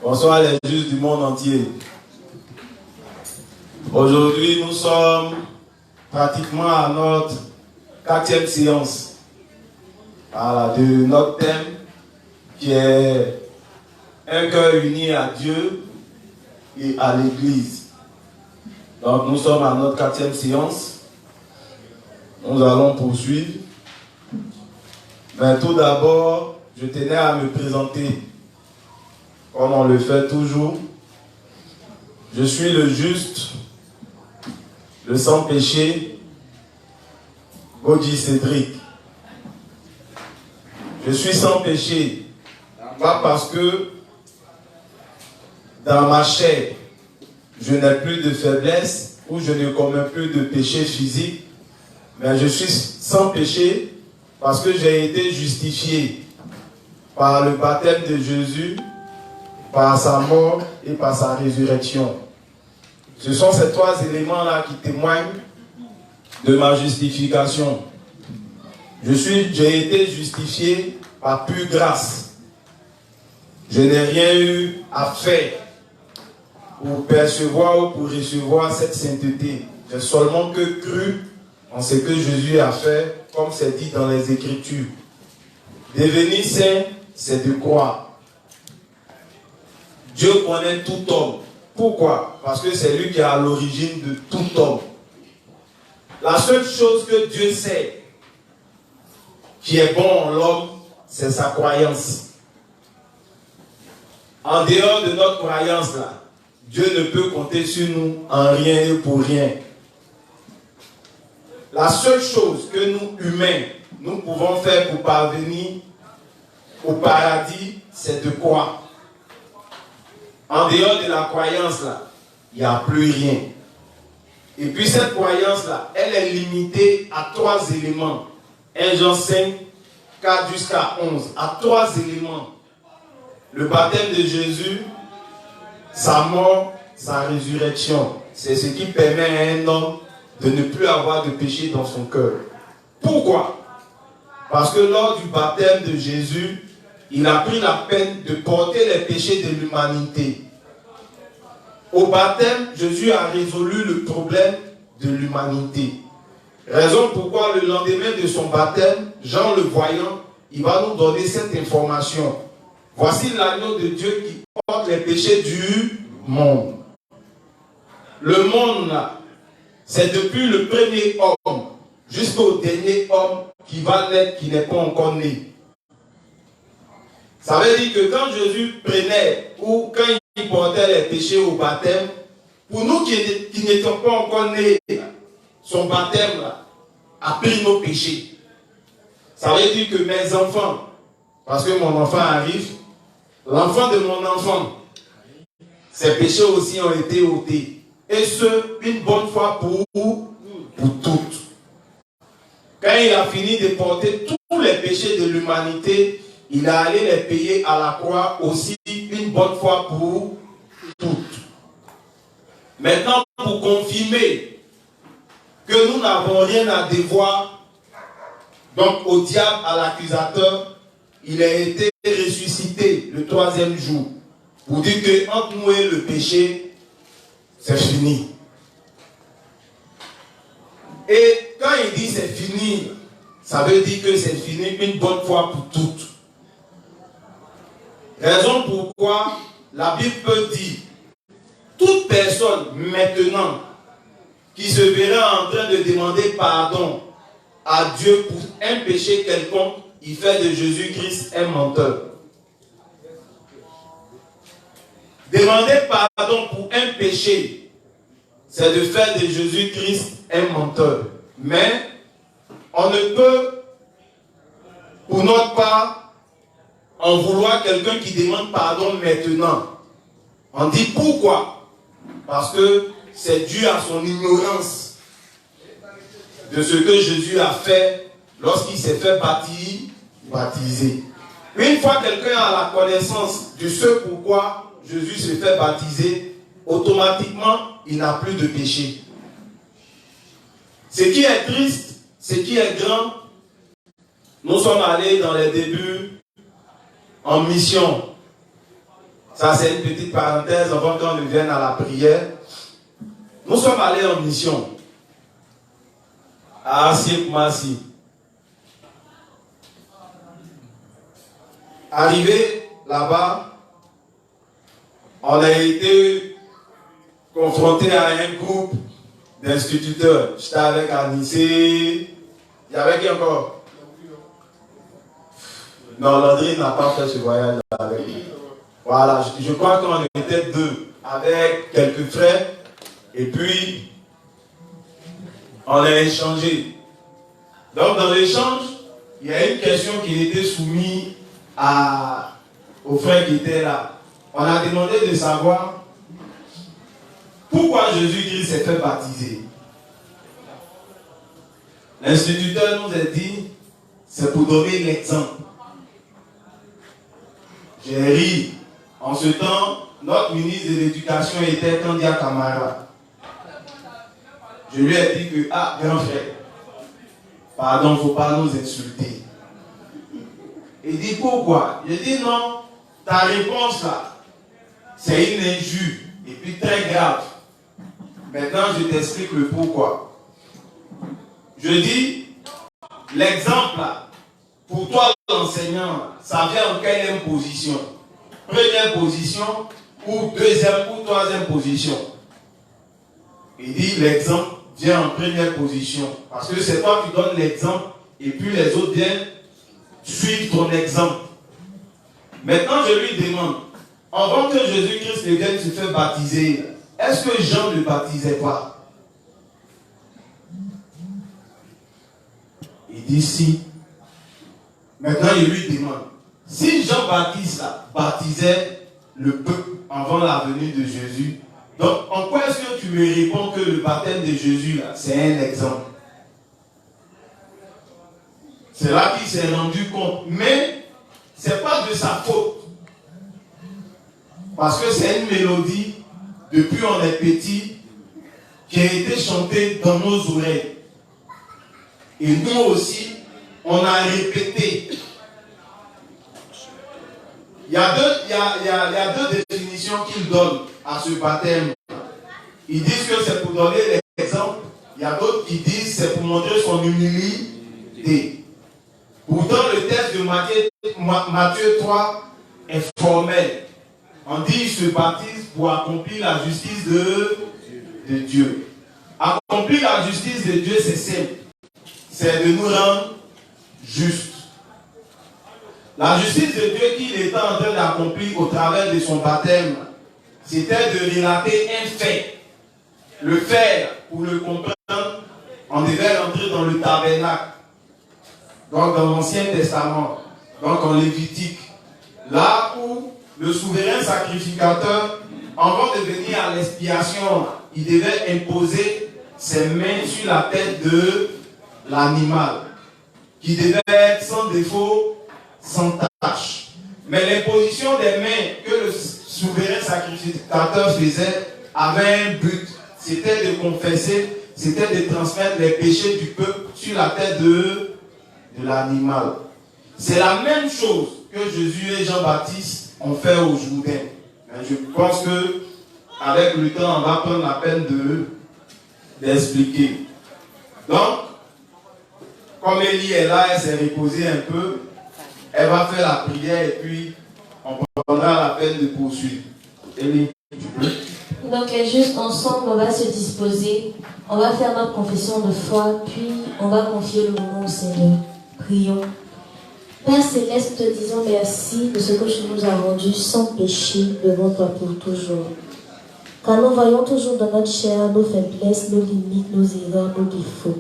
Bonsoir les justes du monde entier. Aujourd'hui, nous sommes pratiquement à notre 4e séance de notre thème qui est un cœur uni à Dieu et à l'Église. Donc nous sommes à notre 4e séance. Nous allons poursuivre. Mais tout d'abord, je tenais à me présenter comme on le fait toujours. Je suis le juste, le sans péché, Godji Cédric. Je suis sans péché, pas parce que dans ma chair, je n'ai plus de faiblesse ou je ne commets plus de péché physique, mais je suis sans péché parce que j'ai été justifié par le baptême de Jésus, par sa mort et par sa résurrection. Ce sont ces 3 éléments-là qui témoignent de ma justification. J'ai été justifié par pure grâce. Je n'ai rien eu à faire pour percevoir ou pour recevoir cette sainteté. J'ai seulement que cru en ce que Jésus a fait, comme c'est dit dans les Écritures. Devenir saint, c'est de croire. Dieu connaît tout homme. Pourquoi? Parce que c'est lui qui est à l'origine de tout homme. La seule chose que Dieu sait qui est bon en l'homme, c'est sa croyance. En dehors de notre croyance là, Dieu ne peut compter sur nous en rien et pour rien. La seule chose que nous, humains, nous pouvons faire pour parvenir au paradis, c'est de croire. En dehors de la croyance là, il n'y a plus rien. Et puis cette croyance là, elle est limitée à 3 éléments. 1 Jean 5, 4 jusqu'à 11. À 3 éléments. Le baptême de Jésus, sa mort, sa résurrection. C'est ce qui permet à un homme de ne plus avoir de péché dans son cœur. Pourquoi? Parce que lors du baptême de Jésus, il a pris la peine de porter les péchés de l'humanité. Au baptême, Jésus a résolu le problème de l'humanité. Raison pourquoi le lendemain de son baptême, Jean le voyant, il va nous donner cette information. Voici l'agneau de Dieu qui porte les péchés du monde. Le monde, là, c'est depuis le premier homme jusqu'au dernier homme qui va naître, qui n'est pas encore né. Ça veut dire que quand Jésus prenait ou quand il portait les péchés au baptême, pour nous qui n'étions pas encore nés, son baptême là, a pris nos péchés. Ça veut dire que mes enfants, parce que mon enfant arrive, l'enfant de mon enfant, ses péchés aussi ont été ôtés. Et ce, une bonne fois pour toutes. Quand il a fini de porter tous les péchés de l'humanité, il a allé les payer à la croix aussi une bonne fois pour toutes. Maintenant, pour confirmer que nous n'avons rien à devoir, donc au diable, à l'accusateur, il a été ressuscité le 3e jour. Pour dire que entre nous et le péché, c'est fini. Et quand il dit c'est fini, ça veut dire que c'est fini une bonne fois pour toutes. Raison pourquoi la Bible peut dire toute personne maintenant qui se verra en train de demander pardon à Dieu pour un péché quelconque, il fait de Jésus-Christ un menteur. Demander pardon pour un péché, c'est de faire de Jésus-Christ un menteur. Mais on ne peut, pour notre part, en vouloir quelqu'un qui demande pardon maintenant. On dit pourquoi? Parce que c'est dû à son ignorance de ce que Jésus a fait lorsqu'il s'est fait baptiser. Une fois quelqu'un a la connaissance de ce pourquoi Jésus se fait baptiser, automatiquement, il n'a plus de péché. Ce qui est triste, ce qui est grand, nous sommes allés dans les débuts en mission. Ça, c'est une petite parenthèse avant qu'on ne vienne à la prière. Nous sommes allés en mission à Asiek-Masi. Arrivé là-bas, on a été confronté à un groupe d'instituteurs. J'étais avec Anissé. Il y avait qui encore? Non, Landry n'a pas fait ce voyage avec nous. Voilà, je crois qu'on était deux, avec quelques frères, et puis on a échangé. Donc dans l'échange, il y a une question qui était soumise aux frères qui étaient là. On a demandé de savoir pourquoi Jésus-Christ s'est fait baptiser. L'instituteur nous a dit, c'est pour donner l'exemple. J'ai ri. En ce temps, notre ministre de l'Éducation était Kandia Kamara. Je lui ai dit que, grand frère, pardon, il ne faut pas nous insulter. Il dit pourquoi? Je dis non, ta réponse là, c'est une injure et puis très grave. Maintenant, je t'explique le pourquoi. Je dis, l'exemple là, pour toi l'enseignant, ça vient en quelle position? Première position ou deuxième ou troisième position? Il dit l'exemple vient en première position. Parce que c'est toi qui donnes l'exemple et puis les autres viennent suivre ton exemple. Maintenant, je lui demande, avant que Jésus-Christ ne vienne se faire baptiser, est-ce que Jean ne baptisait pas? Il dit si. Maintenant, je lui demande, si Jean-Baptiste baptisait le peuple avant la venue de Jésus, donc en quoi est-ce que tu me réponds que le baptême de Jésus, c'est un exemple? C'est là qu'il s'est rendu compte. Mais ce n'est pas de sa faute. Parce que c'est une mélodie, depuis on est petit, qui a été chantée dans nos oreilles. Et nous aussi, on a répété. Il y a deux définitions qu'ils donnent à ce baptême. Ils disent que c'est pour donner l'exemple. Il y a d'autres qui disent que c'est pour montrer son humilité. Pourtant, le texte de Matthieu 3 est formel. On dit qu'il se baptise pour accomplir la justice de Dieu. Accomplir la justice de Dieu, c'est simple. C'est de nous rendre justes. La justice de Dieu qu'il était en train d'accomplir au travers de son baptême, c'était de relater un fait. Le faire, pour le comprendre, on devait rentrer dans le tabernacle. Donc dans l'Ancien Testament, donc en Lévitique, là où le souverain sacrificateur, avant de venir à l'expiation, il devait imposer ses mains sur la tête de l'animal, qui devait être sans défaut, sans tâche. Mais l'imposition des mains que le souverain sacrificateur faisait avait un but, c'était de confesser, c'était de transmettre les péchés du peuple sur la tête de l'animal. C'est la même chose que Jésus et Jean-Baptiste ont fait au Jourdain. Je pense que avec le temps, on va prendre la peine d'expliquer. Donc, comme Élie est là, elle s'est reposée un peu, elle va faire la prière et puis on prendra la peine de poursuivre. Élie, tu peux? Donc, juste ensemble, on va se disposer, on va faire notre confession de foi, puis on va confier le moment au Seigneur. Prions. Père Céleste, te disons merci de ce que tu nous as rendu sans péché devant toi pour toujours. Car nous voyons toujours dans notre chair nos faiblesses, nos limites, nos erreurs, nos défauts.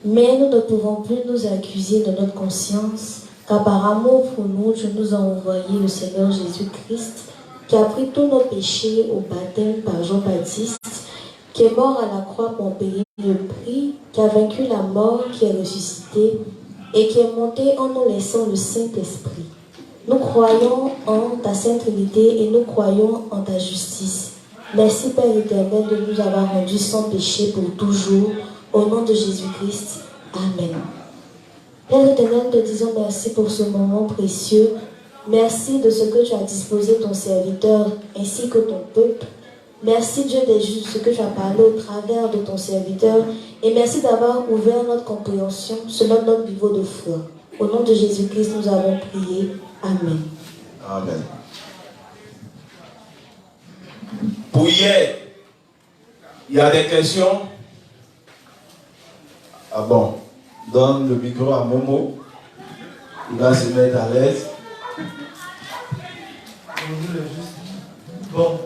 Mais nous ne pouvons plus nous accuser de notre conscience, car par amour pour nous, tu nous as envoyé le Seigneur Jésus-Christ, qui a pris tous nos péchés au baptême par Jean-Baptiste, qui est mort à la croix pour payer le prix, qui a vaincu la mort, qui est ressuscité, et qui est monté en nous laissant le Saint-Esprit. Nous croyons en ta Sainte Trinité et nous croyons en ta justice. Merci Père éternel de nous avoir rendus sans péché pour toujours. Au nom de Jésus-Christ. Amen. Père éternel, te disons merci pour ce moment précieux Merci de ce que tu as disposé ton serviteur ainsi que ton peuple. Merci Dieu des justes de ce que tu as parlé au travers de ton serviteur. Et merci d'avoir ouvert notre compréhension selon notre niveau de foi. Au nom de Jésus-Christ, nous avons prié. Amen. Amen. Pour hier, il y a des questions. Ah bon, donne le micro à Momo. Il va se mettre à l'aise. Bon,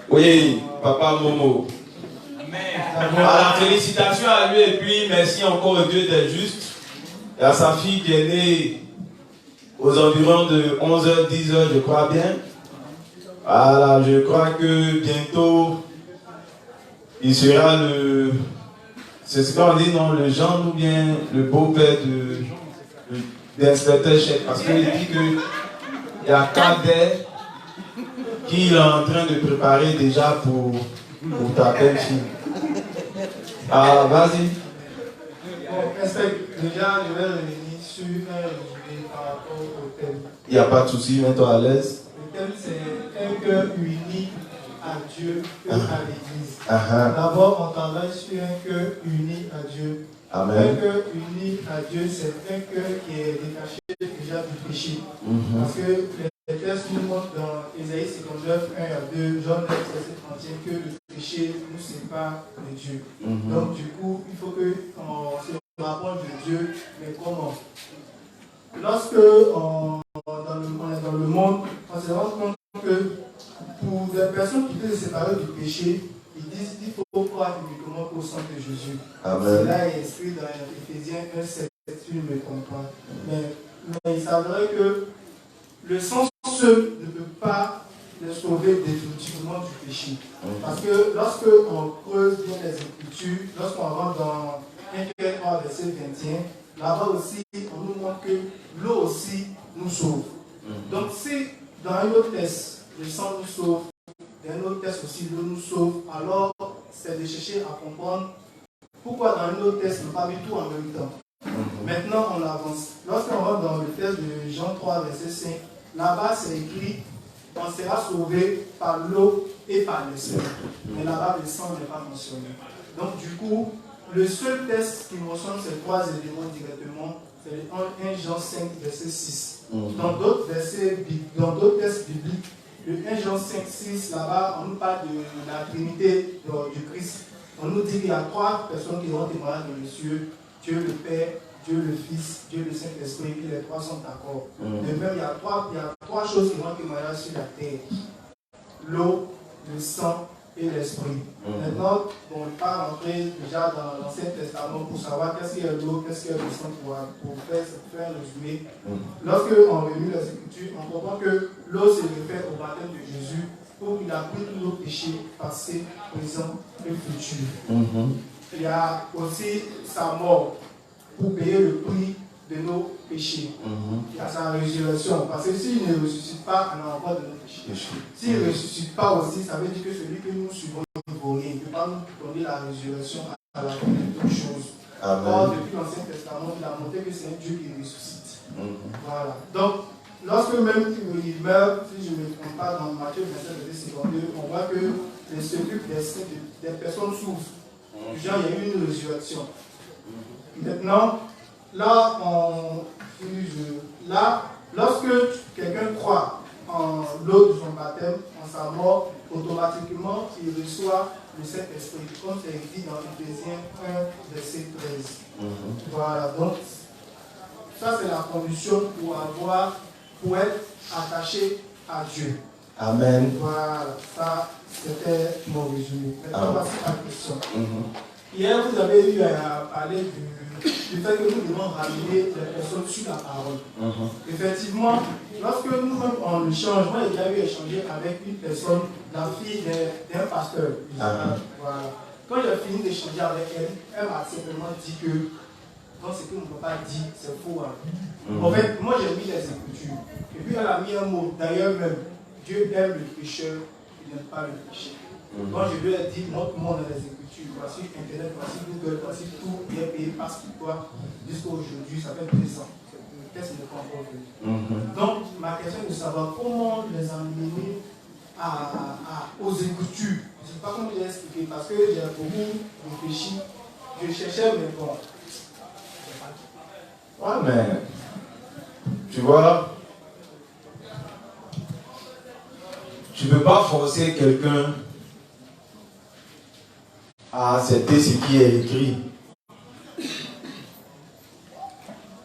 oui, papa Momo. Alors, félicitations à lui et puis merci encore au Dieu des justes et à sa fille qui est née aux environs de 11h, 10h, je crois bien. Alors, je crois que bientôt, il sera c'est ce qu'on dit, non, le gendre ou bien le beau-père de l'inspecteur chef. Parce qu'il dit qu'il y a 4 dés qu'il est en train de préparer déjà pour ta belle-fille. Ah, vas-y. Bon, déjà, je vais revenir sur un résumé par rapport au thème. Il n'y a pas de souci, mets-toi à l'aise. Le thème, c'est un cœur uni à Dieu et à l'Église. D'abord, on travaille sur un cœur uni à Dieu. Amen. Un cœur uni à Dieu, c'est un cœur qui est détaché déjà du péché. Parce que les textes nous montrent dans Ésaïe 59, 1 à 2, Jean 9, verset 31, que le péché nous sépare de Dieu. Donc, du coup, il faut qu'on se rapproche de Dieu. Mais comment? Lorsque on est dans le monde, on se rend compte que pour des personnes qui veulent se séparer du péché, ils disent qu'il faut croire uniquement au sang de Jésus. Cela est écrit dans Éphésiens 1, 7, si je ne me trompe pas. Mais il s'avérait que le sang seul ne peut pas les sauver définitivement du péché. Parce que lorsque on creuse bien les Écritures, lorsqu'on rentre dans 1 3, verset 21, là-bas aussi, on nous montre que l'eau aussi nous sauve. Donc si dans un autre texte, le sang nous sauve, dans un autre texte aussi, l'eau nous sauve, alors c'est de chercher à comprendre pourquoi dans un autre texte, on n'a pas mis tout en même temps. Maintenant, on avance. Lorsqu'on rentre dans le texte de Jean 3, verset 5, là-bas, c'est écrit on sera sauvé par l'eau et par l'esprit. Mais là-bas, le sang n'est pas mentionné. Donc, du coup, le seul texte qui mentionne ces 3 éléments directement, c'est le 1 Jean 5, verset 6. Dans d'autres textes bibliques, le 1 Jean 5, 6, là-bas, on nous parle de la Trinité du Christ. On nous dit qu'il y a 3 personnes qui ont témoigné dans les cieux, Dieu le Père, Dieu le Fils, Dieu le Saint-Esprit, et les 3 sont d'accord. De même, il y a 3 choses qui vont témoigner sur la terre. L'eau, le sang et l'esprit. Maintenant, on ne va pas rentrer déjà dans l'Ancien Testament pour savoir qu'est-ce qu'il y a l'eau, qu'est-ce qu'il y a le sang pour faire un résumé. Lorsque on relit les Écritures, on comprend que l'eau se réfère au baptême de Jésus pour qu'il a pris tous nos péchés passés, présents et futurs. Il y a aussi sa mort pour payer le prix de nos péchés. Il y a sa résurrection. Parce que s'il ne ressuscite pas, on a encore de nos péchés. S'il ne ressuscite pas aussi, ça veut dire que celui que nous suivons ne vaut rien. Il ne peut pas nous donner la résurrection à la fin de toutes choses. Or, depuis l'Ancien Testament, il a montré que c'est un Dieu qui ressuscite. Voilà. Donc, lorsque même il meurt, si je ne me trompe pas, dans Matthieu 27, verset 52, on voit que les sepulcres des personnes souffrent. Genre, il y a eu une résurrection. Maintenant, là, lorsque quelqu'un croit en l'eau de son baptême, en sa mort, automatiquement, il reçoit le Saint-Esprit, comme c'est écrit dans Éphésiens 1, verset 13. Voilà, donc, ça c'est la condition pour être attaché à Dieu. Amen. Voilà, ça c'était mon résumé. Maintenant, voici la question. Hier, vous avez eu à parler du fait que nous devons ramener les personnes sur la parole. Effectivement, lorsque nous-mêmes on échange, moi j'ai déjà eu échanger avec une personne, la fille d'un pasteur. Voilà. Quand j'ai fini d'échanger avec elle, elle m'a simplement dit que dans ce que mon papa dit, c'est faux. En fait, moi j'ai mis les Écritures. Et puis elle a mis un mot, d'ailleurs même, Dieu aime le pécheur, il n'aime pas le péché. Quand je lui ai dit, montre-moi dans les Écritures, voici Internet, voici Google, voici tout, bien payé, passe pour toi, jusqu'à aujourd'hui, ça fait 2 ans. test n'est pas encore venu. Donc, ma question est de savoir comment les amener aux Écritures. Je ne sais pas comment les expliquer parce que j'ai beaucoup réfléchi. Je cherchais, mais bon. Ouais, mais tu vois, tu ne peux pas forcer quelqu'un à accepter ce qui est écrit.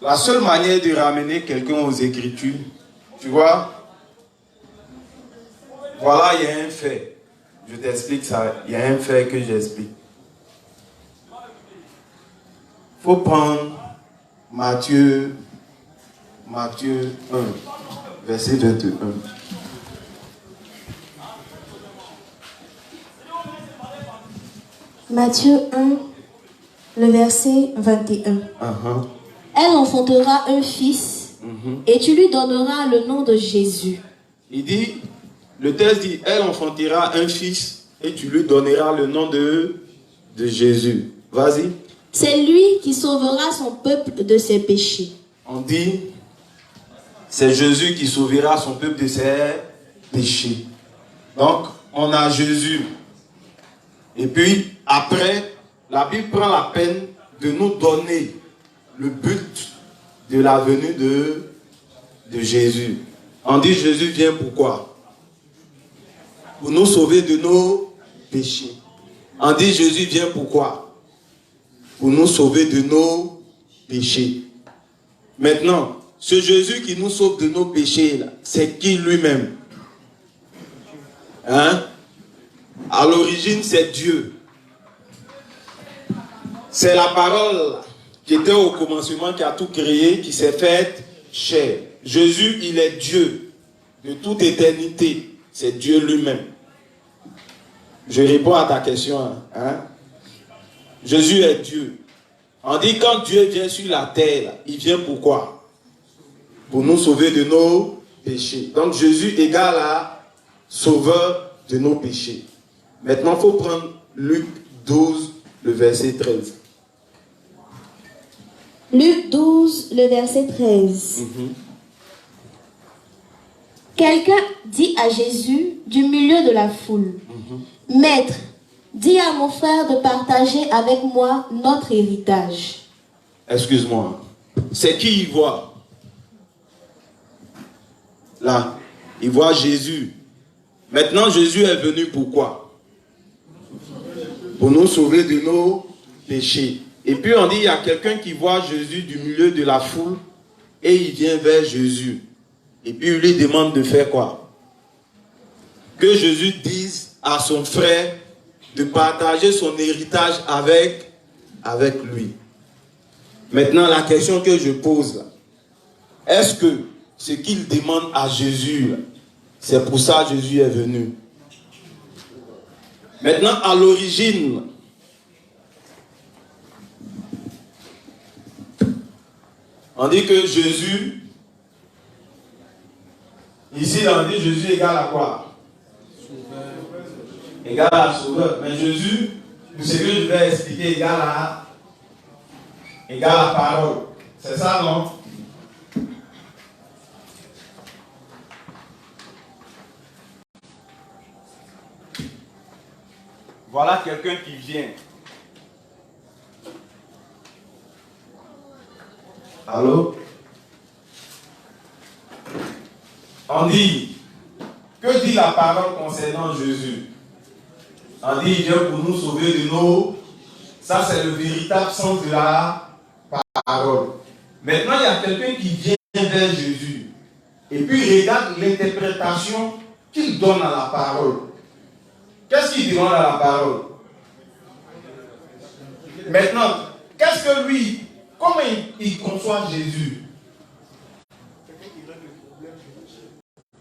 La seule manière de ramener quelqu'un aux Écritures, tu vois, voilà, il y a un fait. Je t'explique ça. Il y a un fait que j'explique. Il faut prendre Matthieu 1, verset 21. Matthieu 1, le verset 21. Elle enfantera un fils et tu lui donneras le nom de Jésus. Il dit, le texte dit, elle enfantera un fils et tu lui donneras le nom de Jésus. Vas-y. C'est lui qui sauvera son peuple de ses péchés. On dit, c'est Jésus qui sauvera son peuple de ses péchés. Donc, on a Jésus. Et puis, après, la Bible prend la peine de nous donner le but de la venue de Jésus. On dit, Jésus vient pourquoi? Pour nous sauver de nos péchés. On dit, Jésus vient pourquoi? Pour nous sauver de nos péchés. Maintenant, ce Jésus qui nous sauve de nos péchés, c'est qui lui-même? Hein? À l'origine, c'est Dieu. C'est la parole qui était au commencement, qui a tout créé, qui s'est faite chair. Jésus, il est Dieu de toute éternité. C'est Dieu lui-même. Je réponds à ta question. Hein? Jésus est Dieu. On dit quand Dieu vient sur la terre, il vient pourquoi? Pour nous sauver de nos péchés. Donc Jésus égale à sauveur de nos péchés. Maintenant, il faut prendre Luc 12, le verset 13. Luc 12, le verset 13. Quelqu'un dit à Jésus du milieu de la foule, Maître, dis à mon frère de partager avec moi notre héritage. Excuse-moi. C'est qui il voit? Là, il voit Jésus. Maintenant, Jésus est venu pourquoi? Pour nous sauver de nos péchés. Et puis on dit, il y a quelqu'un qui voit Jésus du milieu de la foule et il vient vers Jésus. Et puis il lui demande de faire quoi? Que Jésus dise à son frère de partager son héritage avec lui. Maintenant, la question que je pose là, est-ce que ce qu'il demande à Jésus, c'est pour ça que Jésus est venu? Maintenant, à l'origine, on dit que Jésus, ici on dit Jésus égale à quoi? Égale à sauveur. Mais Jésus, ce que je vais expliquer, égale à parole. C'est ça, non? Voilà quelqu'un qui vient. Allô? On dit, que dit la parole concernant Jésus? On dit, il vient pour nous sauver de nos... Ça, c'est le véritable sens de la parole. Maintenant, il y a quelqu'un qui vient vers Jésus. Et puis, regarde l'interprétation qu'il donne à la parole. Qu'est-ce qu'il demande à la parole? Maintenant, qu'est-ce que lui... Comment il conçoit Jésus?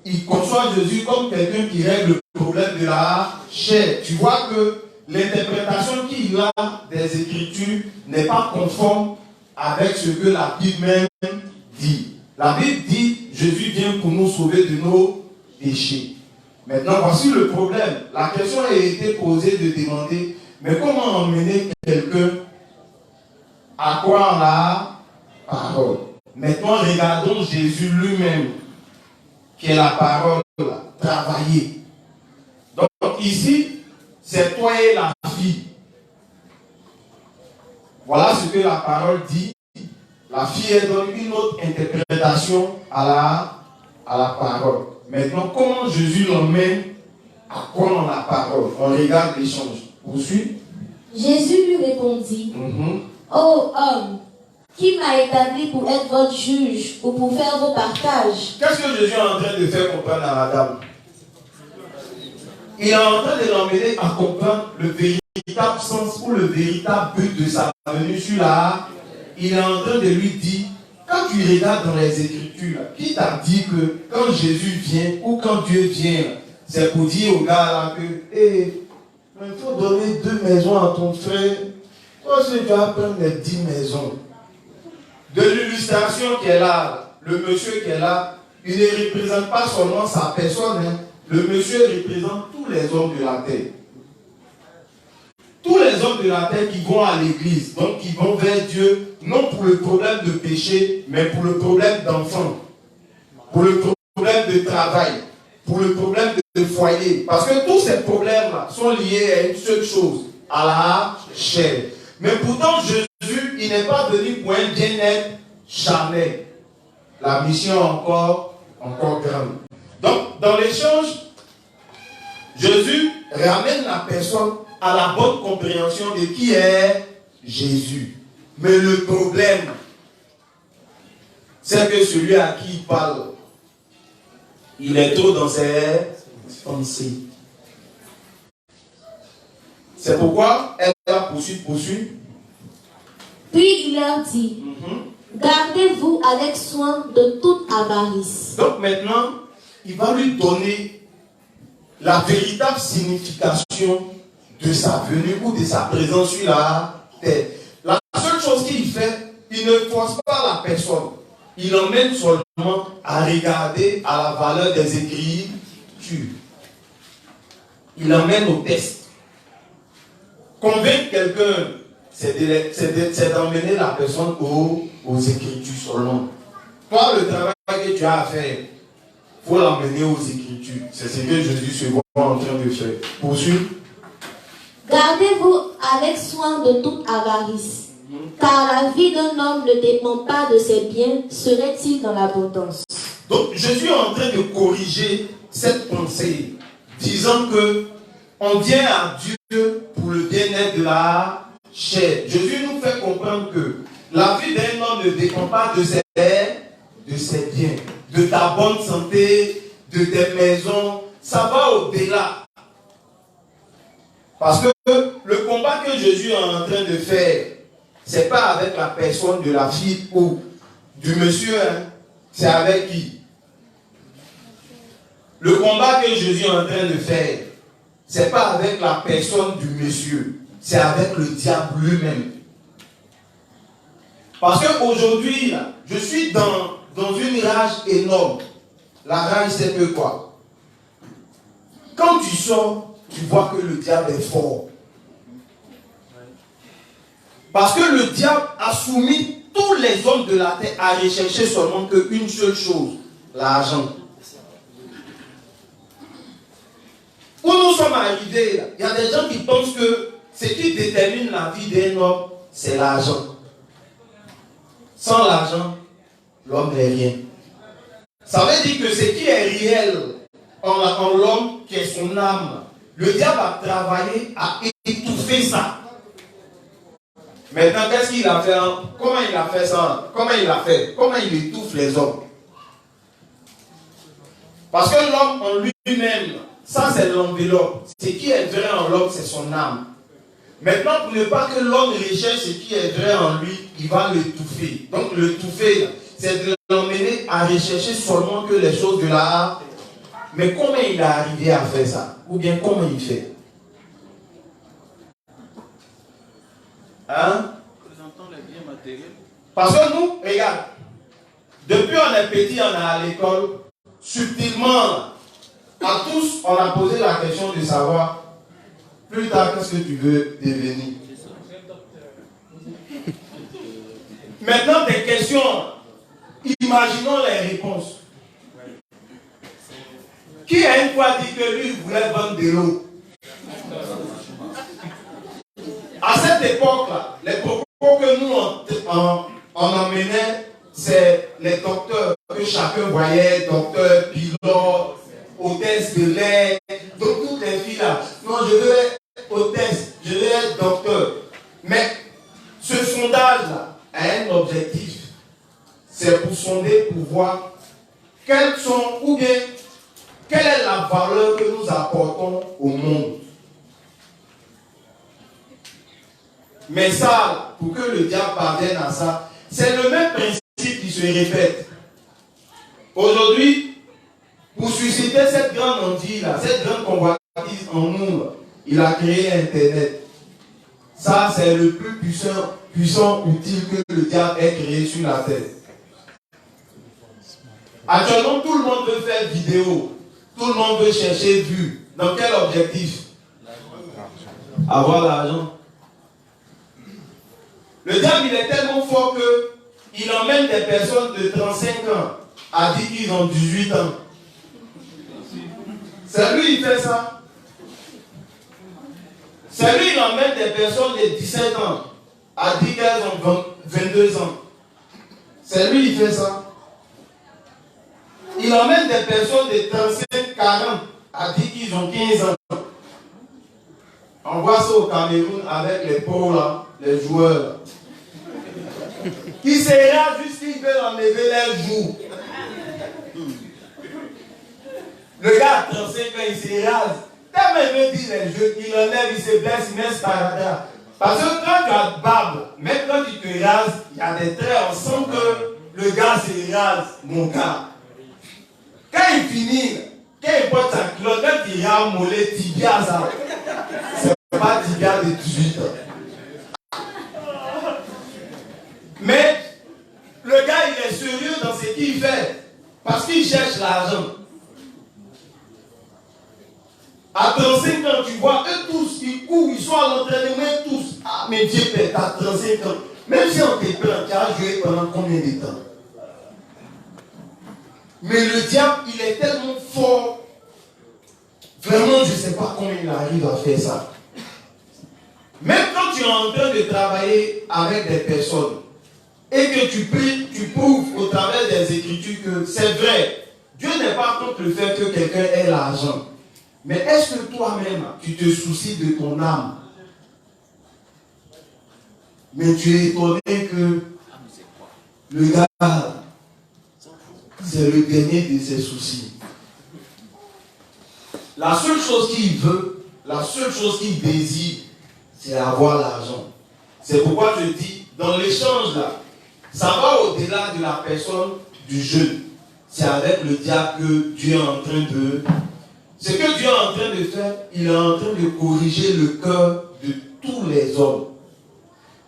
Il conçoit Jésus comme quelqu'un qui règle le problème de la chair. Tu vois que l'interprétation qu'il a des Écritures n'est pas conforme avec ce que la Bible même dit. La Bible dit, Jésus vient pour nous sauver de nos péchés. Maintenant, voici le problème. La question a été posée de demander, mais comment emmener quelqu'un à croire la parole? Maintenant, regardons Jésus lui-même, qui est la parole, travaillée. Donc ici, c'est toi et la fille. Voilà ce que la parole dit. La fille, elle donne une autre interprétation à la parole. Maintenant, comment Jésus l'emmène à croire la parole? On regarde l'échange. Poursuit. Jésus lui répondit, Ô homme, qui m'a établi pour être votre juge ou pour faire vos partages? Qu'est-ce que Jésus est en train de faire comprendre à la dame? Il est en train de l'emmener à comprendre le véritable sens ou le véritable but de sa venue sur la. Il est en train de lui dire, quand tu regardes dans les Écritures, qui t'a dit que quand Jésus vient ou quand Dieu vient, c'est pour dire au gars là que, il faut donner 2 maisons à ton frère. Toi, tu vas prendre les 10 maisons. De l'illustration qui est là, le monsieur qui est là, il ne représente pas seulement sa personne, hein. Le monsieur représente tous les hommes de la terre. Tous les hommes de la terre qui vont à l'église, donc qui vont vers Dieu, non pour le problème de péché, mais pour le problème d'enfant, pour le problème de travail, pour le problème de foyer. Parce que tous ces problèmes-là sont liés à une seule chose, à la chair. Mais pourtant, Jésus, il n'est pas venu pour un bien-être charnel. La mission encore grande. Donc, dans l'échange, Jésus ramène la personne à la bonne compréhension de qui est Jésus. Mais le problème, c'est que celui à qui il parle, il est trop dans ses pensées. C'est pourquoi elle va poursuivre. Puis il leur dit, gardez-vous avec soin de toute avarice. Donc maintenant, il va lui donner la véritable signification de sa venue ou de sa présence sur la terre. La seule chose qu'il fait, il ne force pas la personne. Il emmène seulement à regarder à la valeur des Écritures. Il emmène au test. Convaincre quelqu'un, c'est d'emmener la personne aux Écritures seulement. Toi, le travail que tu as à faire, il faut l'emmener aux Écritures. C'est ce que Jésus se voit en train de faire. Poursuivre. Gardez-vous avec soin de toute avarice, car la vie d'un homme ne dépend pas de ses biens, serait-il dans l'abondance. Donc Jésus est en train de corriger cette pensée, disant que on vient à Dieu pour le bien-être de la chair. Jésus nous fait comprendre que la vie d'un homme ne dépend pas de ses biens, de ta bonne santé, de tes maisons. Ça va au-delà. Parce que le combat que Jésus est en train de faire, ce n'est pas avec la personne de la fille ou du monsieur, hein. C'est avec qui? Le combat que Jésus est en train de faire, ce n'est pas avec la personne du monsieur, c'est avec le diable lui-même. Parce qu'aujourd'hui, je suis dans une rage énorme. La rage, c'est que quoi? Quand tu sors, tu vois que le diable est fort. Parce que le diable a soumis tous les hommes de la terre à rechercher seulement qu'une seule chose, l'argent. Où nous sommes arrivés, il y a des gens qui pensent que ce qui détermine la vie d'un homme, c'est l'argent. Sans l'argent, l'homme n'est rien. Ça veut dire que ce qui est réel en l'homme, qui est son âme, le diable a travaillé à étouffer ça. Maintenant, qu'est-ce qu'il a fait? Comment il a fait ça? Comment il a fait? Comment il étouffe les hommes? Parce que l'homme en lui-même, ça c'est l'enveloppe. Ce qui est vrai en l'homme, c'est son âme. Maintenant, pour ne pas que l'homme recherche ce qui est vrai en lui, il va l'étouffer. Donc l'étouffer, c'est de l'emmener à rechercher seulement que les choses de la. Mais comment il est arrivé à faire ça? Ou bien comment il fait? Hein? Présentant les biens matériels. Parce que nous, regarde, depuis on est petit, on est à l'école, subtilement, à tous, on a posé la question de savoir, plus tard, qu'est-ce que tu veux devenir? Maintenant, des questions Imaginons les réponses. Qui a une fois dit que lui voulait vendre de l'eau? À cette époque-là, les propos que nous on emmenait, c'est les docteurs que chacun voyait, docteurs, pilotes, hôtesse de l'air, donc toutes les filles là. Non, je veux être hôtesse, je veux être docteur. Mais ce sondage-là a un objectif. C'est pour sonder, pour voir quelles sont, ou bien, quelle est la valeur que nous apportons au monde. Mais ça, pour que le diable parvienne à ça, c'est le même principe qui se répète. Aujourd'hui, pour susciter cette grande envie-là, cette grande convoitise en nous, il a créé Internet. Ça, c'est le plus puissant outil que le diable ait créé sur la terre. Actuellement, tout le monde veut faire vidéo. Tout le monde veut chercher vue. Dans quel objectif? Avoir l'argent. Le diable, il est tellement fort qu'il emmène des personnes de 35 ans à dire qu'ils ont 18 ans. C'est lui, il fait ça. C'est lui, il emmène des personnes de 17 ans à dire qu'elles ont 22 ans. C'est lui, il fait ça. Il emmène des personnes de 35, 40 à dire qu'ils ont 15 ans. On voit ça au Cameroun avec les pros là, les joueurs là. Qui se rasent juste qu'ils veulent enlever leurs joues. Le gars à 35 ans, il se rase. Tellement il veut dire les jeux, il enlève, il se blesse, il met ce paradis. Parce que quand tu as barbe, même quand tu te rases, il y a des traits, on sent que le gars se rase, mon gars. Quand il finit, quand il porte sa culotte, quand il ramolé tibia, ça, c'est pas tibia de 18 ans. Mais le gars, il est sérieux dans ce qu'il fait. Parce qu'il cherche l'argent. À 35 ans, tu vois, eux tous, ils courent, ils sont à l'entraînement, tous. Ah, mais Dieu père, t'as 35 ans. Même si on te prend, tu as joué pendant combien de temps? Mais le diable, il est tellement fort. Vraiment, je ne sais pas comment il arrive à faire ça. Même quand tu es en train de travailler avec des personnes et que tu pries, tu prouves au travers des Écritures que c'est vrai. Dieu n'est pas contre le fait que quelqu'un ait l'argent. Mais est-ce que toi-même, tu te soucies de ton âme? Mais tu es étonné que le gars, c'est le dernier de ses soucis. La seule chose qu'il veut, la seule chose qu'il désire, c'est avoir l'argent. C'est pourquoi je dis, dans l'échange là, ça va au-delà de la personne du jeune. C'est avec le diable que Dieu est en train de... Ce que Dieu est en train de faire, il est en train de corriger le cœur de tous les hommes.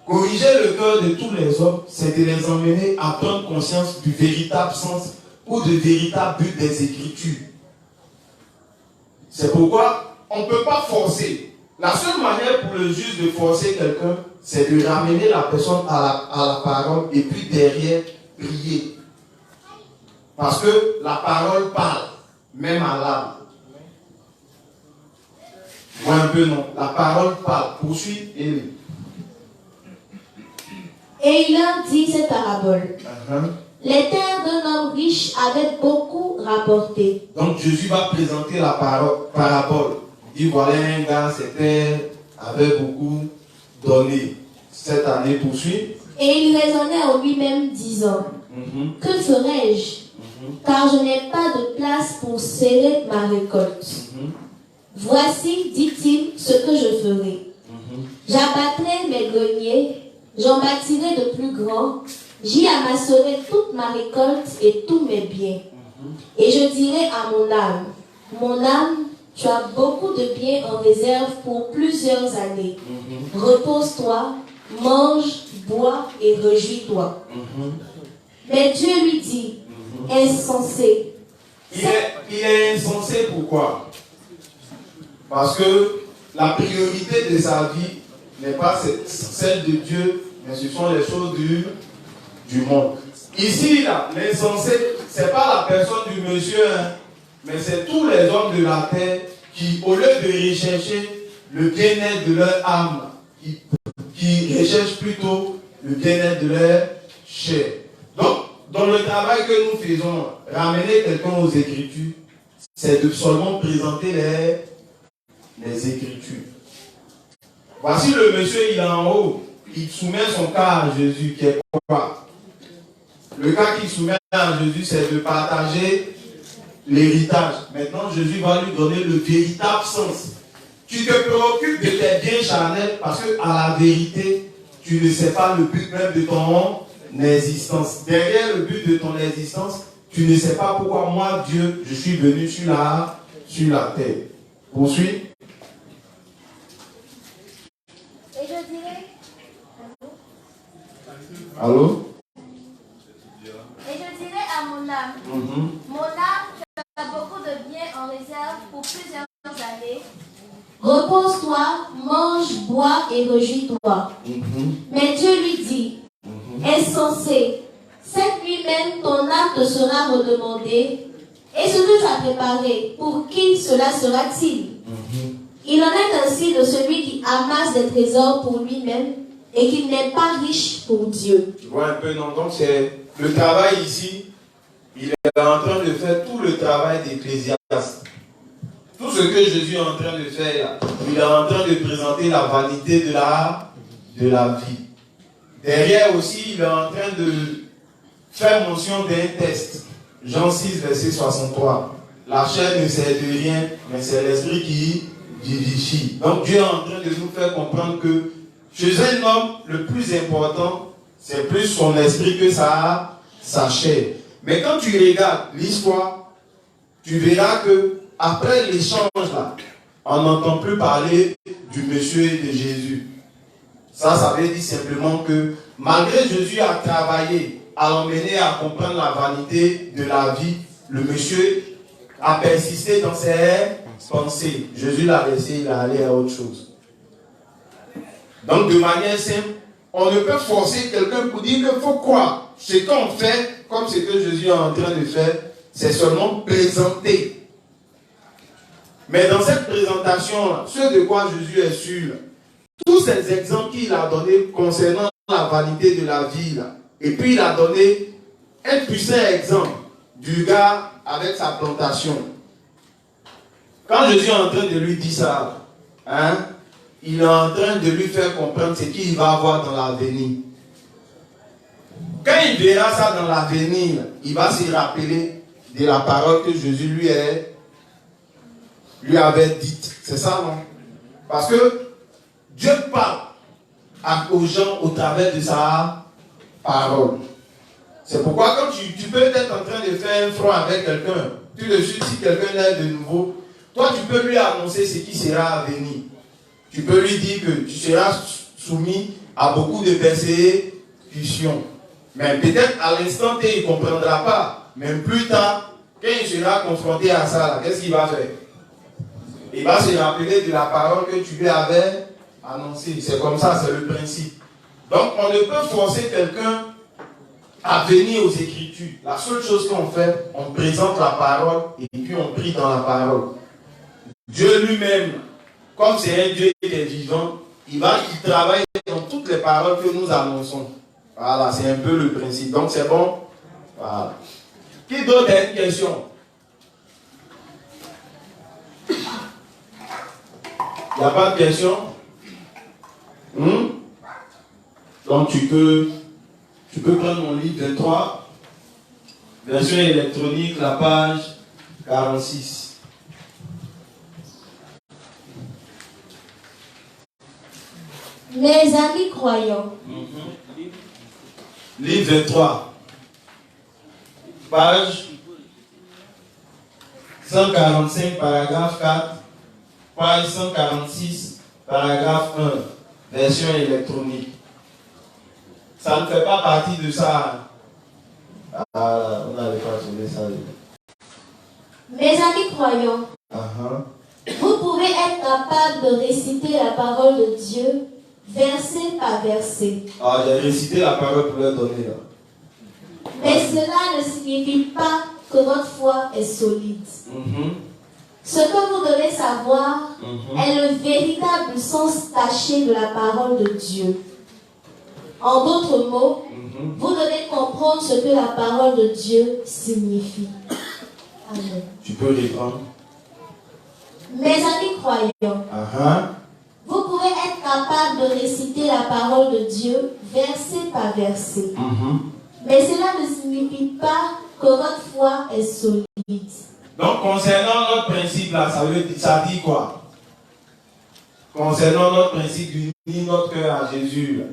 Corriger le cœur de tous les hommes, c'est de les emmener à prendre conscience du véritable sens ou du véritable but des Écritures. C'est pourquoi on ne peut pas forcer. La seule manière pour le juge de forcer quelqu'un, c'est de ramener la personne à la parole et puis derrière, prier. Parce que la parole parle, même à l'âme. Moi un peu non. La parole parle. Poursuit et... Et il leur dit cette parabole. Les terres d'un homme riche avaient beaucoup rapporté. Donc Jésus va présenter la parabole. Il dit voilà un gars, ses terres avaient beaucoup donné. Cette année poursuit. Et il raisonnait en lui-même disant, que ferai-je? Car je n'ai pas de place pour serrer ma récolte. Voici, dit-il, ce que je ferai. J'abattrai mes greniers, j'en bâtirai de plus grands, j'y amasserai toute ma récolte et tous mes biens. Et je dirai à mon âme, tu as beaucoup de biens en réserve pour plusieurs années. Repose-toi, mange, bois et réjouis-toi. Mais Dieu lui dit, insensé. Il est insensé, pourquoi? Parce que la priorité de sa vie n'est pas celle de Dieu, mais ce sont les choses du monde. Ici, là, l'insensé, ce n'est pas la personne du monsieur, hein, mais c'est tous les hommes de la terre qui, au lieu de rechercher le bien-être de leur âme, qui recherchent plutôt le bien-être de leur chair. Donc, dans le travail que nous faisons, ramener quelqu'un aux Écritures, c'est de seulement présenter les Écritures. Voici le monsieur, il est en haut, il soumet son cas à Jésus, qui est quoi? Le cas qu'il soumet à Jésus, c'est de partager l'héritage. Maintenant, Jésus va lui donner le véritable sens. Tu te préoccupes de tes biens charnels parce que, à la vérité, tu ne sais pas le but même de ton existence. Derrière le but de ton existence, tu ne sais pas pourquoi moi, Dieu, je suis venu sur la terre. Poursuis. Et je dirais, Allô? et je dirais à mon âme, mon âme, tu as beaucoup de biens en réserve pour plusieurs années. Repose-toi, mange, bois et réjouis-toi. Mais Dieu lui dit, insensé, cette nuit même ton âme te sera redemandée, et ce que tu as préparé, pour qui cela sera-t-il? Il en est ainsi de celui qui amasse des trésors pour lui-même et qui n'est pas riche pour Dieu. Tu vois un peu, non? Donc c'est le travail ici, il est en train de faire tout le travail d'Ecclésiaste. Tout ce que Jésus est en train de faire, il est en train de présenter la vanité de la vie. Derrière aussi, il est en train de faire mention d'un test. Jean 6, verset 63. La chair ne sert de rien, mais c'est l'esprit qui vivifie. Donc Dieu est en train de nous faire comprendre que chez un homme, le plus important, c'est plus son esprit que sa chair. Mais quand tu regardes l'histoire, tu verras que après l'échange là, on n'entend plus parler du monsieur et de Jésus. Ça veut dire simplement que malgré Jésus a travaillé à l'emmener à comprendre la vanité de la vie, le monsieur a persisté dans ses pensées. Jésus l'a laissé, il est allé à autre chose. Donc de manière simple, on ne peut forcer quelqu'un pour dire qu'il faut croire. Ce qu'on fait, comme ce que Jésus est en train de faire, c'est seulement présenter. Mais dans cette présentation, ce de quoi Jésus est sûr, tous ces exemples qu'il a donnés concernant la vanité de la vie, là, et puis il a donné un puissant exemple du gars avec sa plantation. Quand Jésus est en train de lui dire ça, hein, il est en train de lui faire comprendre ce qu'il va avoir dans l'avenir. Quand il verra ça dans l'avenir, il va se rappeler de la parole que Jésus lui avait dite. C'est ça, non? Parce que Dieu parle aux gens au travers de sa parole. C'est pourquoi quand tu peux être en train de faire un front avec quelqu'un, tout de suite, si quelqu'un est de nouveau, toi tu peux lui annoncer ce qui sera à venir. Tu peux lui dire que tu seras soumis à beaucoup de persécutions. Mais peut-être à l'instant T, il ne comprendra pas. Même plus tard, quand il sera confronté à ça, qu'est-ce qu'il va faire? Il va se rappeler de la parole que tu lui avais annoncée. C'est comme ça, c'est le principe. Donc, on ne peut forcer quelqu'un à venir aux Écritures. La seule chose qu'on fait, on présente la parole et puis on prie dans la parole. Dieu lui-même, comme c'est un Dieu qui est vivant, il travaille dans toutes les paroles que nous annonçons. Voilà, c'est un peu le principe. Donc, c'est bon. Voilà. Qui d'autre a une question? Il n'y a pas de question? Donc tu peux prendre mon livre 23, version électronique, la page 46. Mes amis croyants. Livre 23, page 145, paragraphe 4. Page 146, paragraphe 1, version électronique. Ça ne fait pas partie de ça. Ah, on n'avait pas trouvé ça. Mes amis croyants, vous pouvez être capable de réciter la parole de Dieu, verset par verset. Ah, j'ai récité la parole pour leur donner là. Mais cela ne signifie pas que votre foi est solide. Ce que vous devez savoir est le véritable sens caché de la parole de Dieu. En d'autres mots, vous devez comprendre ce que la parole de Dieu signifie. Amen. Tu peux répondre. Mes amis croyants, vous pouvez être capable de réciter la parole de Dieu verset par verset. Mais cela ne signifie pas que votre foi est solide. Donc, concernant notre principe là, ça dit quoi? Concernant notre principe d'unir notre cœur à Jésus, là,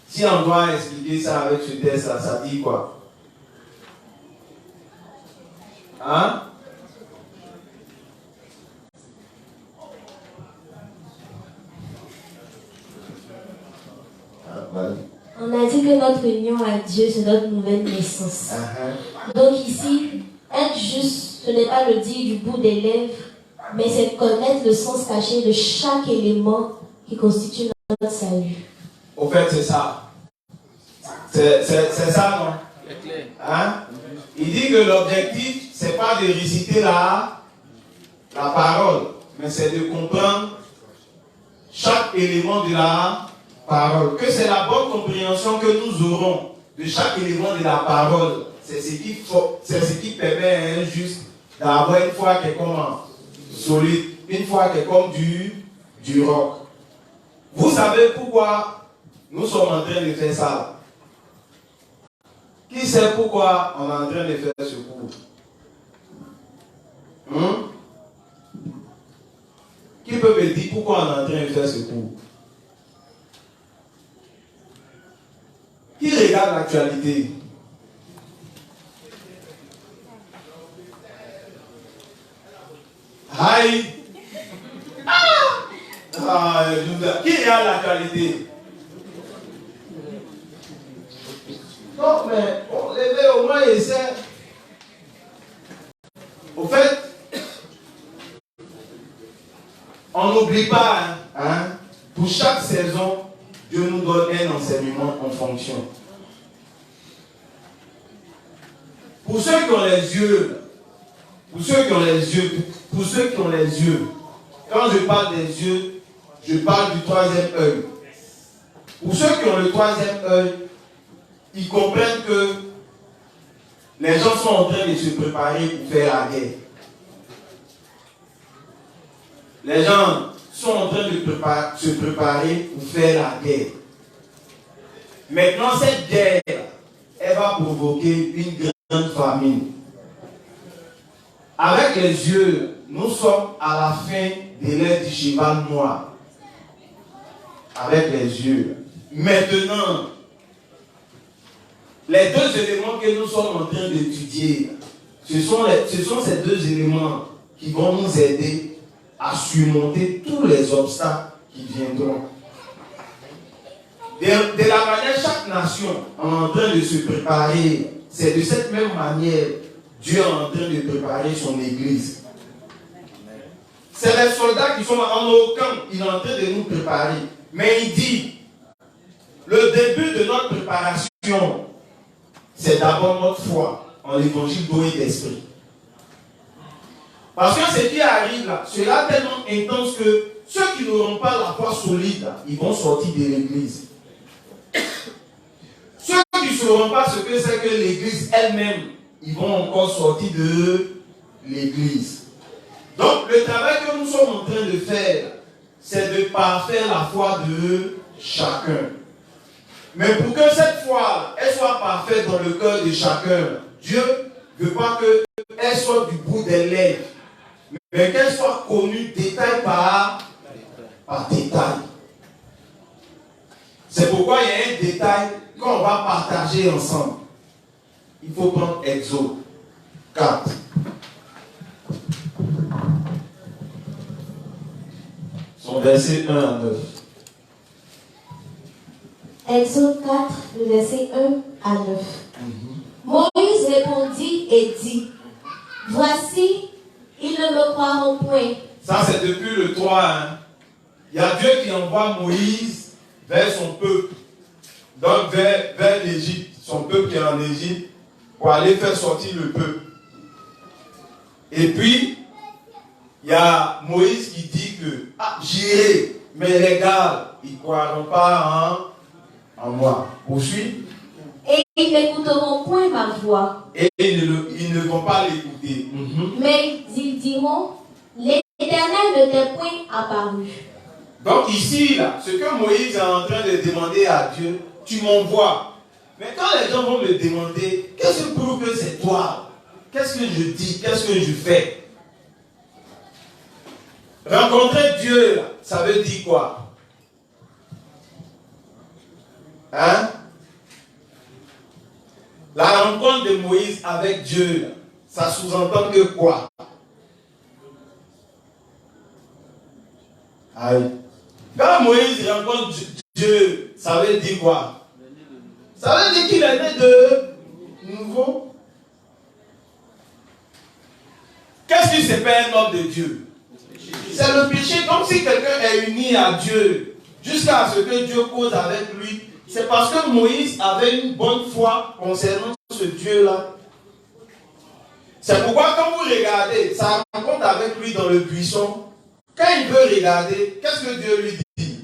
si on doit expliquer ça avec ce texte là, ça dit quoi? Hein? On a dit que notre union à Dieu, c'est notre nouvelle naissance. Donc ici, être juste, ce n'est pas le dire du bout des lèvres, mais c'est connaître le sens caché de chaque élément qui constitue notre salut. Au fait, c'est ça. C'est ça, non? C'est clair. Hein? Il dit que l'objectif, c'est pas de réciter la parole, mais c'est de comprendre chaque élément de la parole. Que c'est la bonne compréhension que nous aurons de chaque élément de la parole. C'est ce qui permet à un juste d'avoir une foi qui est comme solide, une foi qui est comme du roc. Vous savez pourquoi nous sommes en train de faire ça? Qui sait pourquoi on est en train de faire ce cours? Qui peut me dire pourquoi on est en train de faire ce cours? Qui regarde l'actualité? Aïe! Qui regarde l'actualité? Non, mais on levait au moins essaie. Au fait, on n'oublie pas, pour chaque saison, Dieu nous donne un enseignement en fonction. Pour ceux qui ont les yeux, quand je parle des yeux, je parle du troisième œil. Pour ceux qui ont le troisième œil, ils comprennent que les gens sont en train de se préparer pour faire la guerre. Les gens sont en train de se préparer pour faire la guerre. Maintenant, cette guerre, elle va provoquer une grande famine. Avec les yeux, nous sommes à la fin de l'ère du cheval noir. Avec les yeux. Maintenant, les deux éléments que nous sommes en train d'étudier, ce sont ces deux éléments qui vont nous aider à surmonter tous les obstacles qui viendront. De la manière, chaque nation est en train de se préparer. C'est de cette même manière Dieu est en train de préparer son église. C'est les soldats qui sont en aucun, il est en train de nous préparer. Mais il dit, le début de notre préparation, c'est d'abord notre foi en l'évangile d'eau et d'esprit. Parce que ce qui arrive là, cela est tellement intense que ceux qui n'auront pas la foi solide, là, ils vont sortir de l'église. Ceux qui ne sauront pas ce que c'est que l'église elle-même, ils vont encore sortir de l'église. Donc le travail que nous sommes en train de faire, c'est de parfaire la foi de chacun. Mais pour que cette foi, elle soit parfaite dans le cœur de chacun, Dieu ne veut pas qu'elle soit du bout des lèvres, mais qu'elle soit connue détail par détail. C'est pourquoi il y a un détail qu'on va partager ensemble. Il faut prendre Exode 4. Son verset 1 à 9. Exode 4, le verset 1 à 9. Moïse répondit et dit, voici, ils ne me croiront point. Ça, c'est depuis le 3. Il y a Dieu qui envoie Moïse vers son peuple. Donc, vers l'Égypte. Son peuple qui est en Égypte. pour aller faire sortir le peuple. Et puis, il y a Moïse qui dit que j'irai, mais les gars, ils ne croiront pas en moi. Poursuis. Et ils n'écouteront point ma voix. Et ils ne vont pas l'écouter. Mais ils diront, l'Éternel ne t'est point apparu. Donc ici, là, ce que Moïse est en train de demander à Dieu, tu m'envoies. Mais quand les gens vont me demander, qu'est-ce que prouve que c'est toi? Qu'est-ce que je dis? Qu'est-ce que je fais? Rencontrer Dieu, là, ça veut dire quoi? Hein? La rencontre de Moïse avec Dieu, là, ça sous-entend que quoi? Aïe. Quand Moïse rencontre Dieu, ça veut dire quoi? Ça veut dire qu'il est né de nouveau. Qu'est-ce qui sépare un homme de Dieu? C'est le péché. Donc si quelqu'un est uni à Dieu, jusqu'à ce que Dieu cause avec lui, c'est parce que Moïse avait une bonne foi concernant ce Dieu-là. C'est pourquoi quand vous regardez, ça rencontre avec lui dans le buisson. Quand il veut regarder, qu'est-ce que Dieu lui dit?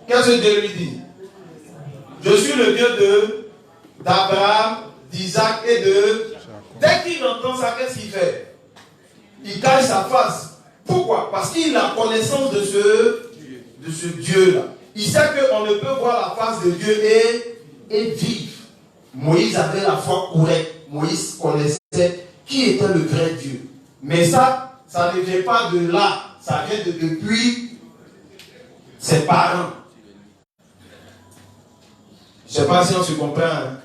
Qu'est-ce que Dieu lui dit? Je suis le Dieu d'Abraham, d'Isaac et de... Dès qu'il entend ça, qu'est-ce qu'il fait? Il cache sa face. Pourquoi? Parce qu'il a connaissance de ce Dieu-là. Il sait qu'on ne peut voir la face de Dieu et vivre. Moïse avait la foi correcte. Moïse connaissait qui était le vrai Dieu. Mais ça ne vient pas de là. Ça vient de depuis ses parents. Je ne sais pas si on se comprend. Hein?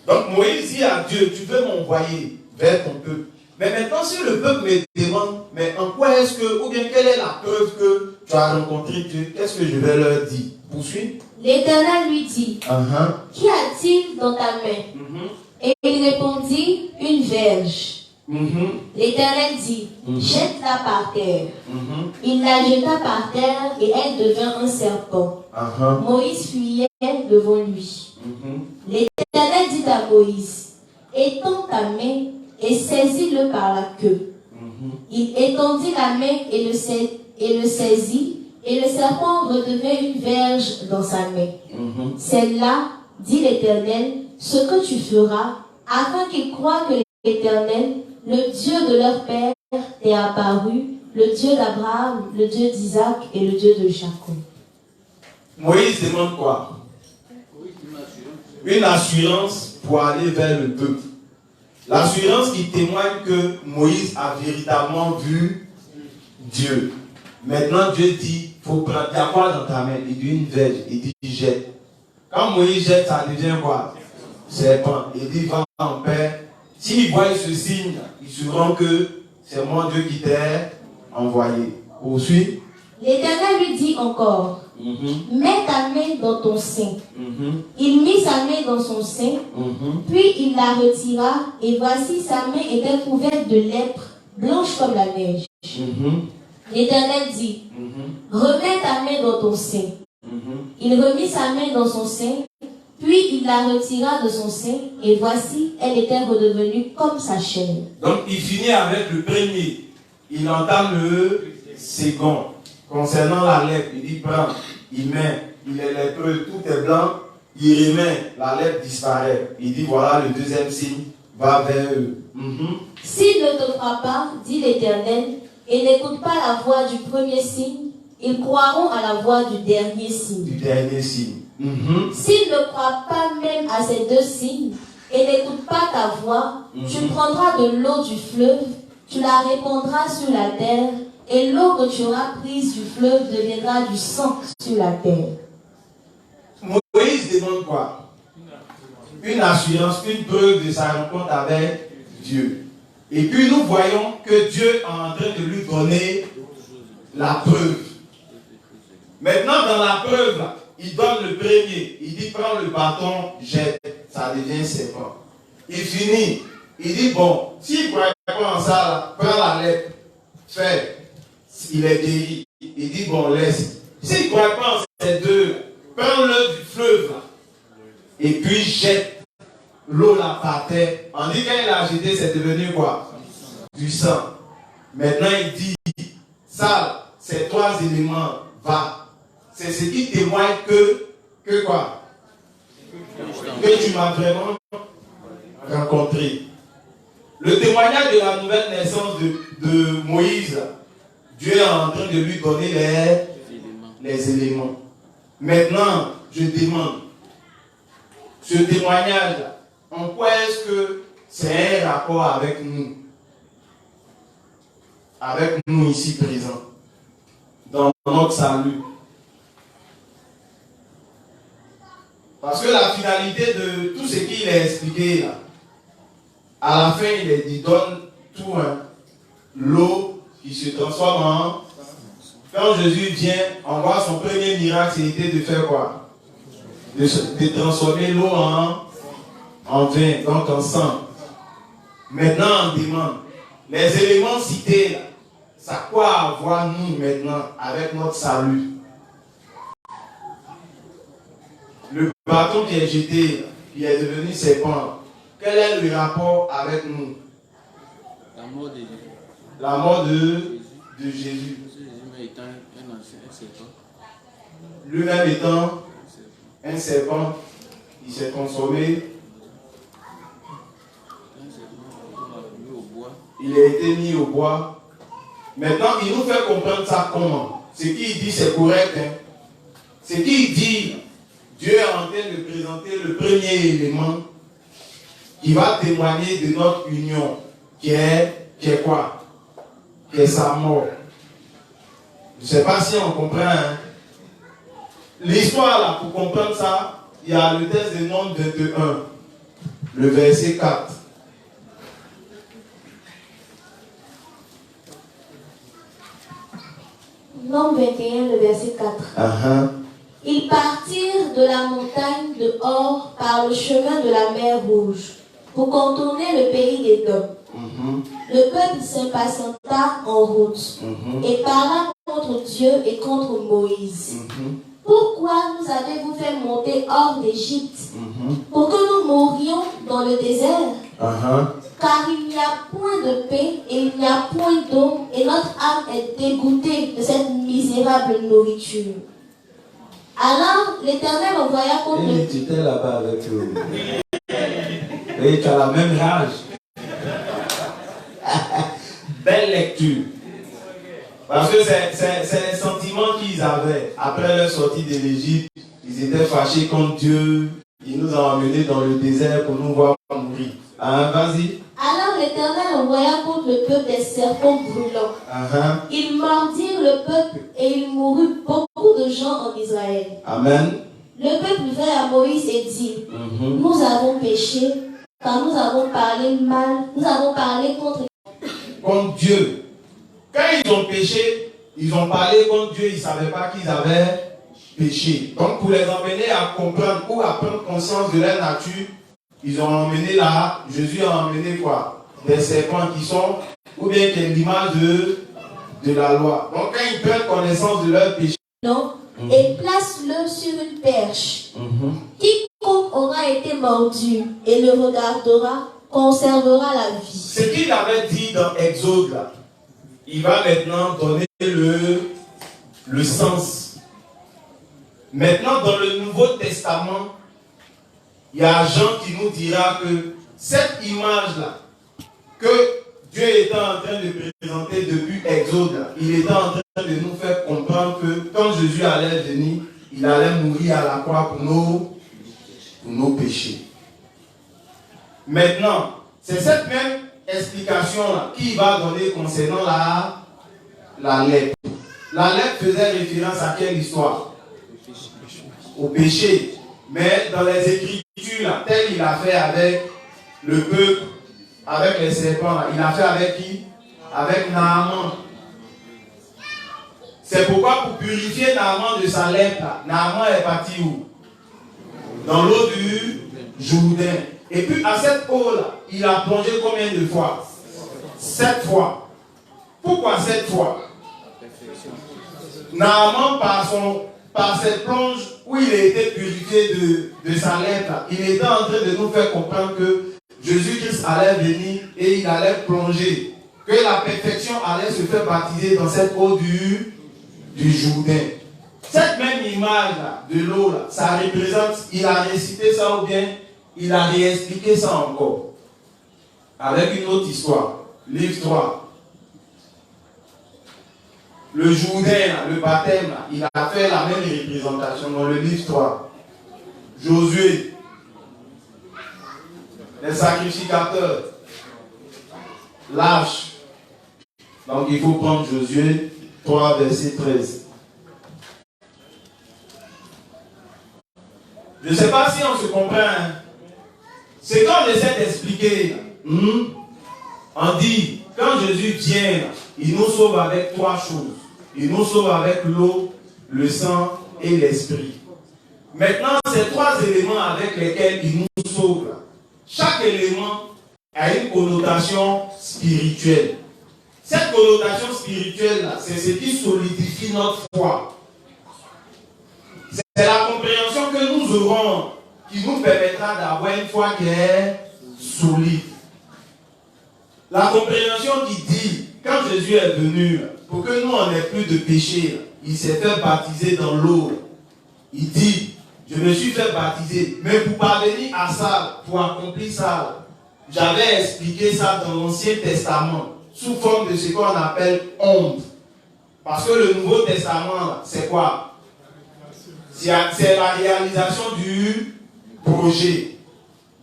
Donc Moïse dit à Dieu, tu veux m'envoyer vers ton peuple. Mais maintenant, si le peuple me demande, mais en quoi est-ce que, ou bien quelle est la preuve que tu as rencontré Dieu, qu'est-ce que je vais leur dire? Poursuis. L'Éternel lui dit, Qu'y a-t-il dans ta main? Et il répondit, une verge. L'Éternel dit, jette-la par terre. Il la jeta par terre et elle devint un serpent. Moïse fuyait devant lui. L'Éternel dit à Moïse, étends ta main et saisis-le par la queue. Il étendit la main et le saisit, et le serpent redevint une verge dans sa main. C'est là, dit l'Éternel, ce que tu feras, afin qu'ils croient que l'Éternel, le Dieu de leur père, t'est apparu, le Dieu d'Abraham, le Dieu d'Isaac et le Dieu de Jacob. Moïse demande quoi? Une assurance pour aller vers le peuple. L'assurance qui témoigne que Moïse a véritablement vu Dieu. Maintenant, Dieu dit, faut prendre, il y a quoi dans ta main? Il dit une verge, il dit jette. Quand Moïse jette, ça devient quoi? Serpent. Il dit, va en paix. S'ils voient ce signe, ils sauront que c'est moi Dieu qui t'ai envoyé. Poursuis. L'Éternel lui dit encore, mets ta main dans ton sein. Il mit sa main dans son sein, puis il la retira, et voici sa main était couverte de lèpre, blanche comme la neige. L'Éternel dit, remets ta main dans ton sein. Il remit sa main dans son sein, puis il la retira de son sein, et voici, elle était redevenue comme sa chair. Donc il finit avec le premier. Il entame le second. Concernant la lèpre, il dit prends, il met, il est lépreux, tout est blanc, il remet, la lèpre disparaît. Il dit voilà le deuxième signe, va vers eux. S'il ne te croit pas, dit l'Éternel, et n'écoute pas la voix du premier signe, ils croiront à la voix du dernier signe. Du dernier signe. S'il ne croit pas même à ces deux signes, et n'écoute pas ta voix, tu prendras de l'eau du fleuve, tu la répandras sur la terre, et l'eau que tu auras prise du fleuve deviendra du sang sur la terre. Moïse demande quoi? Une assurance, une preuve de sa rencontre avec Dieu. Et puis nous voyons que Dieu est en train de lui donner la preuve. Maintenant dans la preuve, il donne le premier. Il dit prends le bâton, jette, ça devient serpent. Il finit. Il dit bon, s'il ne croit pas en ça, là, prends la lèpre, fais. Il est guéri. Il dit bon, laisse. S'il ne croit pas en ces deux, prends-le du fleuve là, et puis jette. l'eau là partait. On dit quand il a jeté, c'est devenu quoi? Du sang. Maintenant il dit, ça, ces trois éléments, va. C'est ce qui témoigne que quoi? Que tu m'as vraiment rencontré. Le témoignage de la nouvelle naissance de Moïse, Dieu est en train de lui donner les éléments. Maintenant, je demande, ce témoignage, en quoi est-ce que c'est un rapport avec nous? Avec nous ici présents, dans notre salut. Parce que la finalité de tout ce qu'il a expliqué là, à la fin il donne tout, hein, l'eau qui se transforme en... Quand Jésus vient, on voit son premier miracle, c'était de faire quoi? De transformer l'eau en vin, donc en sang. Maintenant on demande, les éléments cités là, ça a quoi à voir nous maintenant avec notre salut? Le bâton qui est jeté, qui est devenu serpent, quel est le rapport avec nous? La mort de Jésus. La mort de Jésus. Jésus étant un serpent. Lui-même étant un serpent, il s'est transformé. Un serpent mis au bois. Il a été mis au bois. Maintenant, il nous fait comprendre ça comment? Ce qu'il dit, c'est correct. Hein? Ce qu'il dit, Dieu est en train de présenter le premier élément qui va témoigner de notre union, qui est quoi? Qui est sa mort. Je ne sais pas si on comprend. Hein? L'histoire, là, pour comprendre ça, il y a le texte de Nombre 21, le verset 4. Nombre 21, le verset 4. Ils partirent de la montagne de Hor par le chemin de la mer Rouge pour contourner le pays d'Édom. Le peuple s'impatienta en route et parla contre Dieu et contre Moïse. Pourquoi nous avez-vous fait monter hors d'Égypte pour que nous mourions dans le désert? Car il n'y a point de paix et il n'y a point d'eau et notre âme est dégoûtée de cette misérable nourriture. Alors l'Éternel envoya contre le... Tu étais là-bas avec eux. Et tu as la même rage. Belle lecture. Parce que c'est le sentiment qu'ils avaient. Après leur sortie de l'Égypte, ils étaient fâchés contre Dieu. Il nous a emmenés dans le désert pour nous voir mourir. Hein, vas-y. Alors l'Éternel envoya contre le peuple des serpents brûlants. Ils mordirent le peuple et il mourut beaucoup de gens en Israël. Amen. Le peuple vint à Moïse et dit, nous avons péché, car nous avons parlé mal, nous avons parlé contre Dieu. Quand ils ont péché, ils ont parlé contre Dieu, ils ne savaient pas qu'ils avaient péché. Donc pour les emmener à comprendre ou à prendre conscience de leur nature, ils ont emmené là, Jésus a emmené quoi? Des serpents qui sont, ou bien qui est l'image de la loi. Donc quand ils prennent connaissance de leur péché, et place-le sur une perche. Quiconque aura été mordu et le regardera, conservera la vie. Ce qu'il avait dit dans Exode, là, il va maintenant donner le sens. Maintenant, dans le Nouveau Testament, il y a Jean qui nous dira que cette image-là, que Dieu était en train de présenter depuis Exode, là, il était en train de nous faire comprendre que quand Jésus allait venir, il allait mourir à la croix pour nos péchés. Maintenant, c'est cette même explication-là qui va donner concernant la lèpre. La lèpre faisait référence à quelle histoire? Au péché. Mais dans les Écritures, là, tel il a fait avec le peuple, avec les serpents, là, il a fait avec qui? Avec Naaman. C'est pourquoi pour purifier Naaman de sa lèpre, Naaman est parti où? Dans l'eau du Jourdain. Et puis à cette eau-là, il a plongé combien de fois? 7 fois. Pourquoi 7 fois? Naaman, par par cette plonge où il a été purifié de sa lèpre, il était en train de nous faire comprendre que Jésus-Christ allait venir et il allait plonger. Que la perfection allait se faire baptiser dans cette eau du Jourdain. Cette même image là, de l'eau, là, ça représente, il a récité ça ou bien il a réexpliqué ça encore. Avec une autre histoire. Livre 3. Le Jourdain, là, le baptême, là, il a fait la même représentation dans le livre 3. Josué, les sacrificateurs, l'arche. Donc il faut prendre Josué 3, verset 13. Je ne sais pas si on se comprend. Hein? C'est quand on essaie d'expliquer. On dit, quand Jésus vient, il nous sauve avec 3 choses. Il nous sauve avec l'eau, le sang et l'esprit. Maintenant, ces 3 éléments avec lesquels il nous sauve, chaque élément a une connotation spirituelle. Cette connotation spirituelle, c'est ce qui solidifie notre foi. C'est la compréhension que nous aurons qui nous permettra d'avoir une foi qui est solide. La compréhension qui dit, quand Jésus est venu, pour que nous on n'ait plus de péché, il s'est fait baptiser dans l'eau. Il dit, je me suis fait baptiser. Mais pour parvenir à ça, pour accomplir ça, j'avais expliqué ça dans l'Ancien Testament, sous forme de ce qu'on appelle ombre. Parce que le Nouveau Testament, c'est quoi? C'est la réalisation du projet.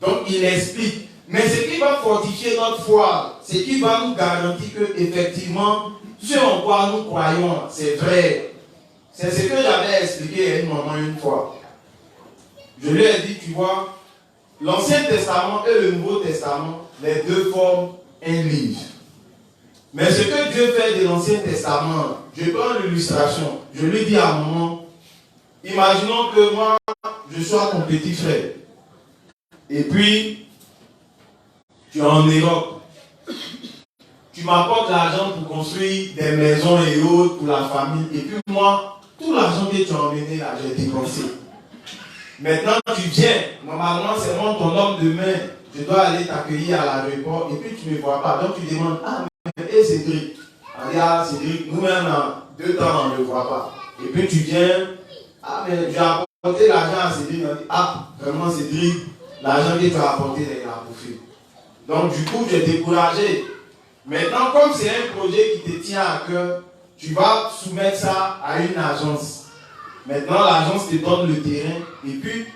Donc il explique. Mais ce qui va fortifier notre foi, ce qui va nous garantir que effectivement, ce en quoi nous croyons, c'est vrai. C'est ce que j'avais expliqué à une maman une fois. Je lui ai dit, tu vois, l'Ancien Testament et le Nouveau Testament, les deux forment un livre. Mais ce que Dieu fait de l'Ancien Testament, je prends l'illustration, je lui dis à maman, imaginons que moi, je sois ton petit frère. Et puis, tu es en Europe. Tu m'apportes l'argent pour construire des maisons et autres pour la famille. Et puis moi, tout l'argent que tu as emmené là, j'ai dépensé. Maintenant, tu viens. Normalement, c'est moi ton homme de main. Je dois aller t'accueillir à l'aéroport. Et puis, tu ne me vois pas. Donc, tu demandes, ah, mais Cédric. On dit, ah, Cédric, nous-mêmes, en 2 temps, on ne le voit pas. Et puis, tu viens. Ah, mais j'ai apporté l'argent à Cédric. On dit, ah, vraiment, Cédric, l'argent que tu as apporté, il a bouffé. Donc, du coup, j'ai découragé. Maintenant, comme c'est un projet qui te tient à cœur, tu vas soumettre ça à une agence. Maintenant, l'agence te donne le terrain. Et puis,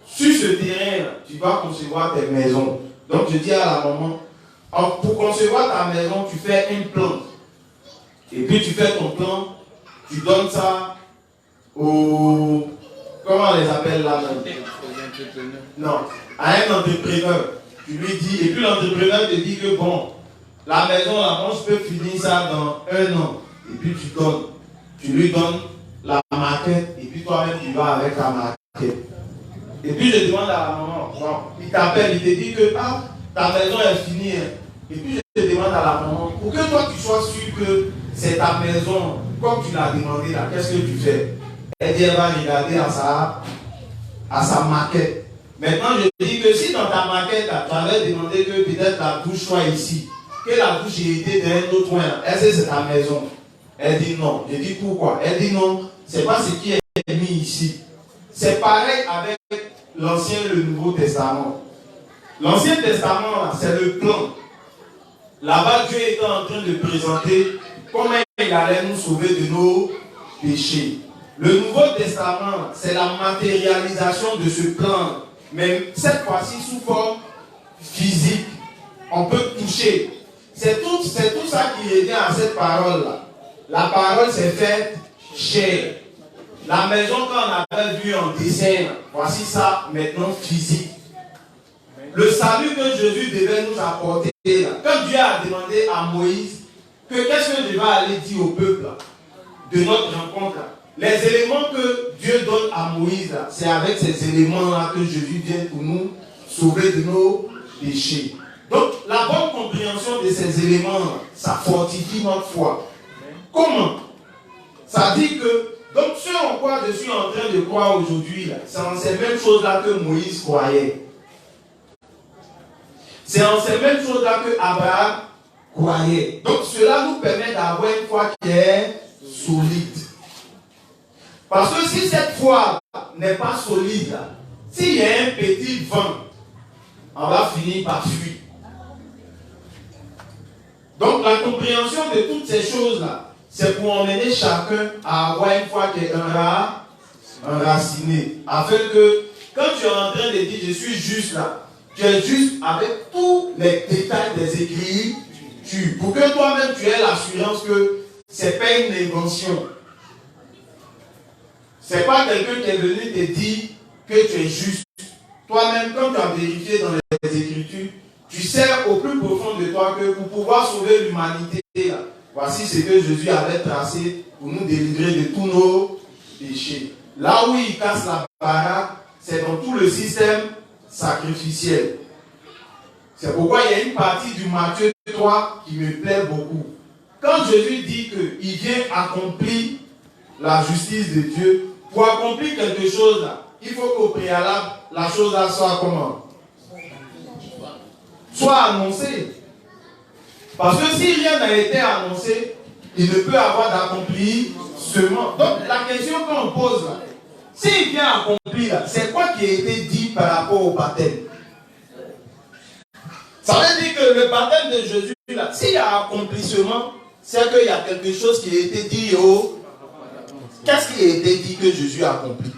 sur ce terrain, tu vas concevoir tes maisons. Donc, je dis à la maman, pour concevoir ta maison, tu fais un plan. Et puis, tu fais ton plan, tu donnes ça aux... Comment on les appelle là? Non, à un entrepreneur. Tu lui dis, et puis l'entrepreneur te dit que bon, la maison là, je peux finir ça dans 1 an. Et puis tu donnes, tu lui donnes la maquette, et puis toi-même tu vas avec la maquette. Et puis je demande à la maman, bon, il t'appelle, il te dit que ah, ta maison est finie. Et puis je demande à la maman, pour que toi tu sois sûr que c'est ta maison, comme tu l'as demandé là, qu'est-ce que tu fais? Elle dit, elle va regarder à sa maquette. Maintenant, je dis que si dans ta maquette, tu avais demandé que peut-être la douche soit ici, que la douche ait été dans un autre coin, est-ce que c'est ta maison? Elle dit non. Je dis pourquoi? Elle dit non, c'est pas ce qui est mis ici. C'est pareil avec l'Ancien et le Nouveau Testament. L'Ancien Testament, c'est le plan. Là-bas, Dieu était en train de présenter comment il allait nous sauver de nos péchés. Le Nouveau Testament, c'est la matérialisation de ce plan. Mais cette fois-ci sous forme physique, on peut toucher. C'est tout ça qui revient à cette parole-là. La parole s'est faite chair. La maison qu'on avait vue en dessin, voici ça maintenant physique. Le salut que Jésus devait nous apporter, là, quand Dieu a demandé à Moïse que qu'est-ce que je vais aller dire au peuple là, de notre rencontre là. Les éléments que Dieu donne à Moïse, c'est avec ces éléments-là que Jésus vient pour nous sauver de nos péchés. Donc, la bonne compréhension de ces éléments, ça fortifie notre foi. Comment? Ça dit que, donc, ce en quoi quoi je suis en train de croire aujourd'hui, c'est en ces mêmes choses-là que Moïse croyait. C'est en ces mêmes choses-là que Abraham croyait. Donc cela nous permet d'avoir une foi qui est solide. Parce que si cette foi n'est pas solide, s'il y a un petit vent, on va finir par fuir. Donc la compréhension de toutes ces choses-là, c'est pour emmener chacun à avoir une foi qui est enracinée. Afin que quand tu es en train de dire je suis juste là, tu es juste avec tous les détails des Écritures. Pour que toi-même tu aies l'assurance que ce n'est pas une invention. Ce n'est pas quelqu'un qui est venu te dire que tu es juste. Toi-même, quand tu as vérifié dans les Écritures, tu sais au plus profond de toi que pour pouvoir sauver l'humanité, voici ce que Jésus avait tracé pour nous délivrer de tous nos péchés. Là où il casse la baraque, c'est dans tout le système sacrificiel. C'est pourquoi il y a une partie du Matthieu 3 qui me plaît beaucoup. Quand Jésus dit qu'il vient accomplir la justice de Dieu, pour accomplir quelque chose là, il faut qu'au préalable, la chose là soit comment? Soit annoncée. Parce que si rien n'a été annoncé, il ne peut avoir d'accomplissement. Donc la question qu'on pose là, s'il vient accomplir, c'est quoi qui a été dit par rapport au baptême? Ça veut dire que le baptême de Jésus, là, s'il y a accomplissement, c'est qu'il y a quelque chose qui a été dit au... Qu'est-ce qui a été dit que Jésus a accompli?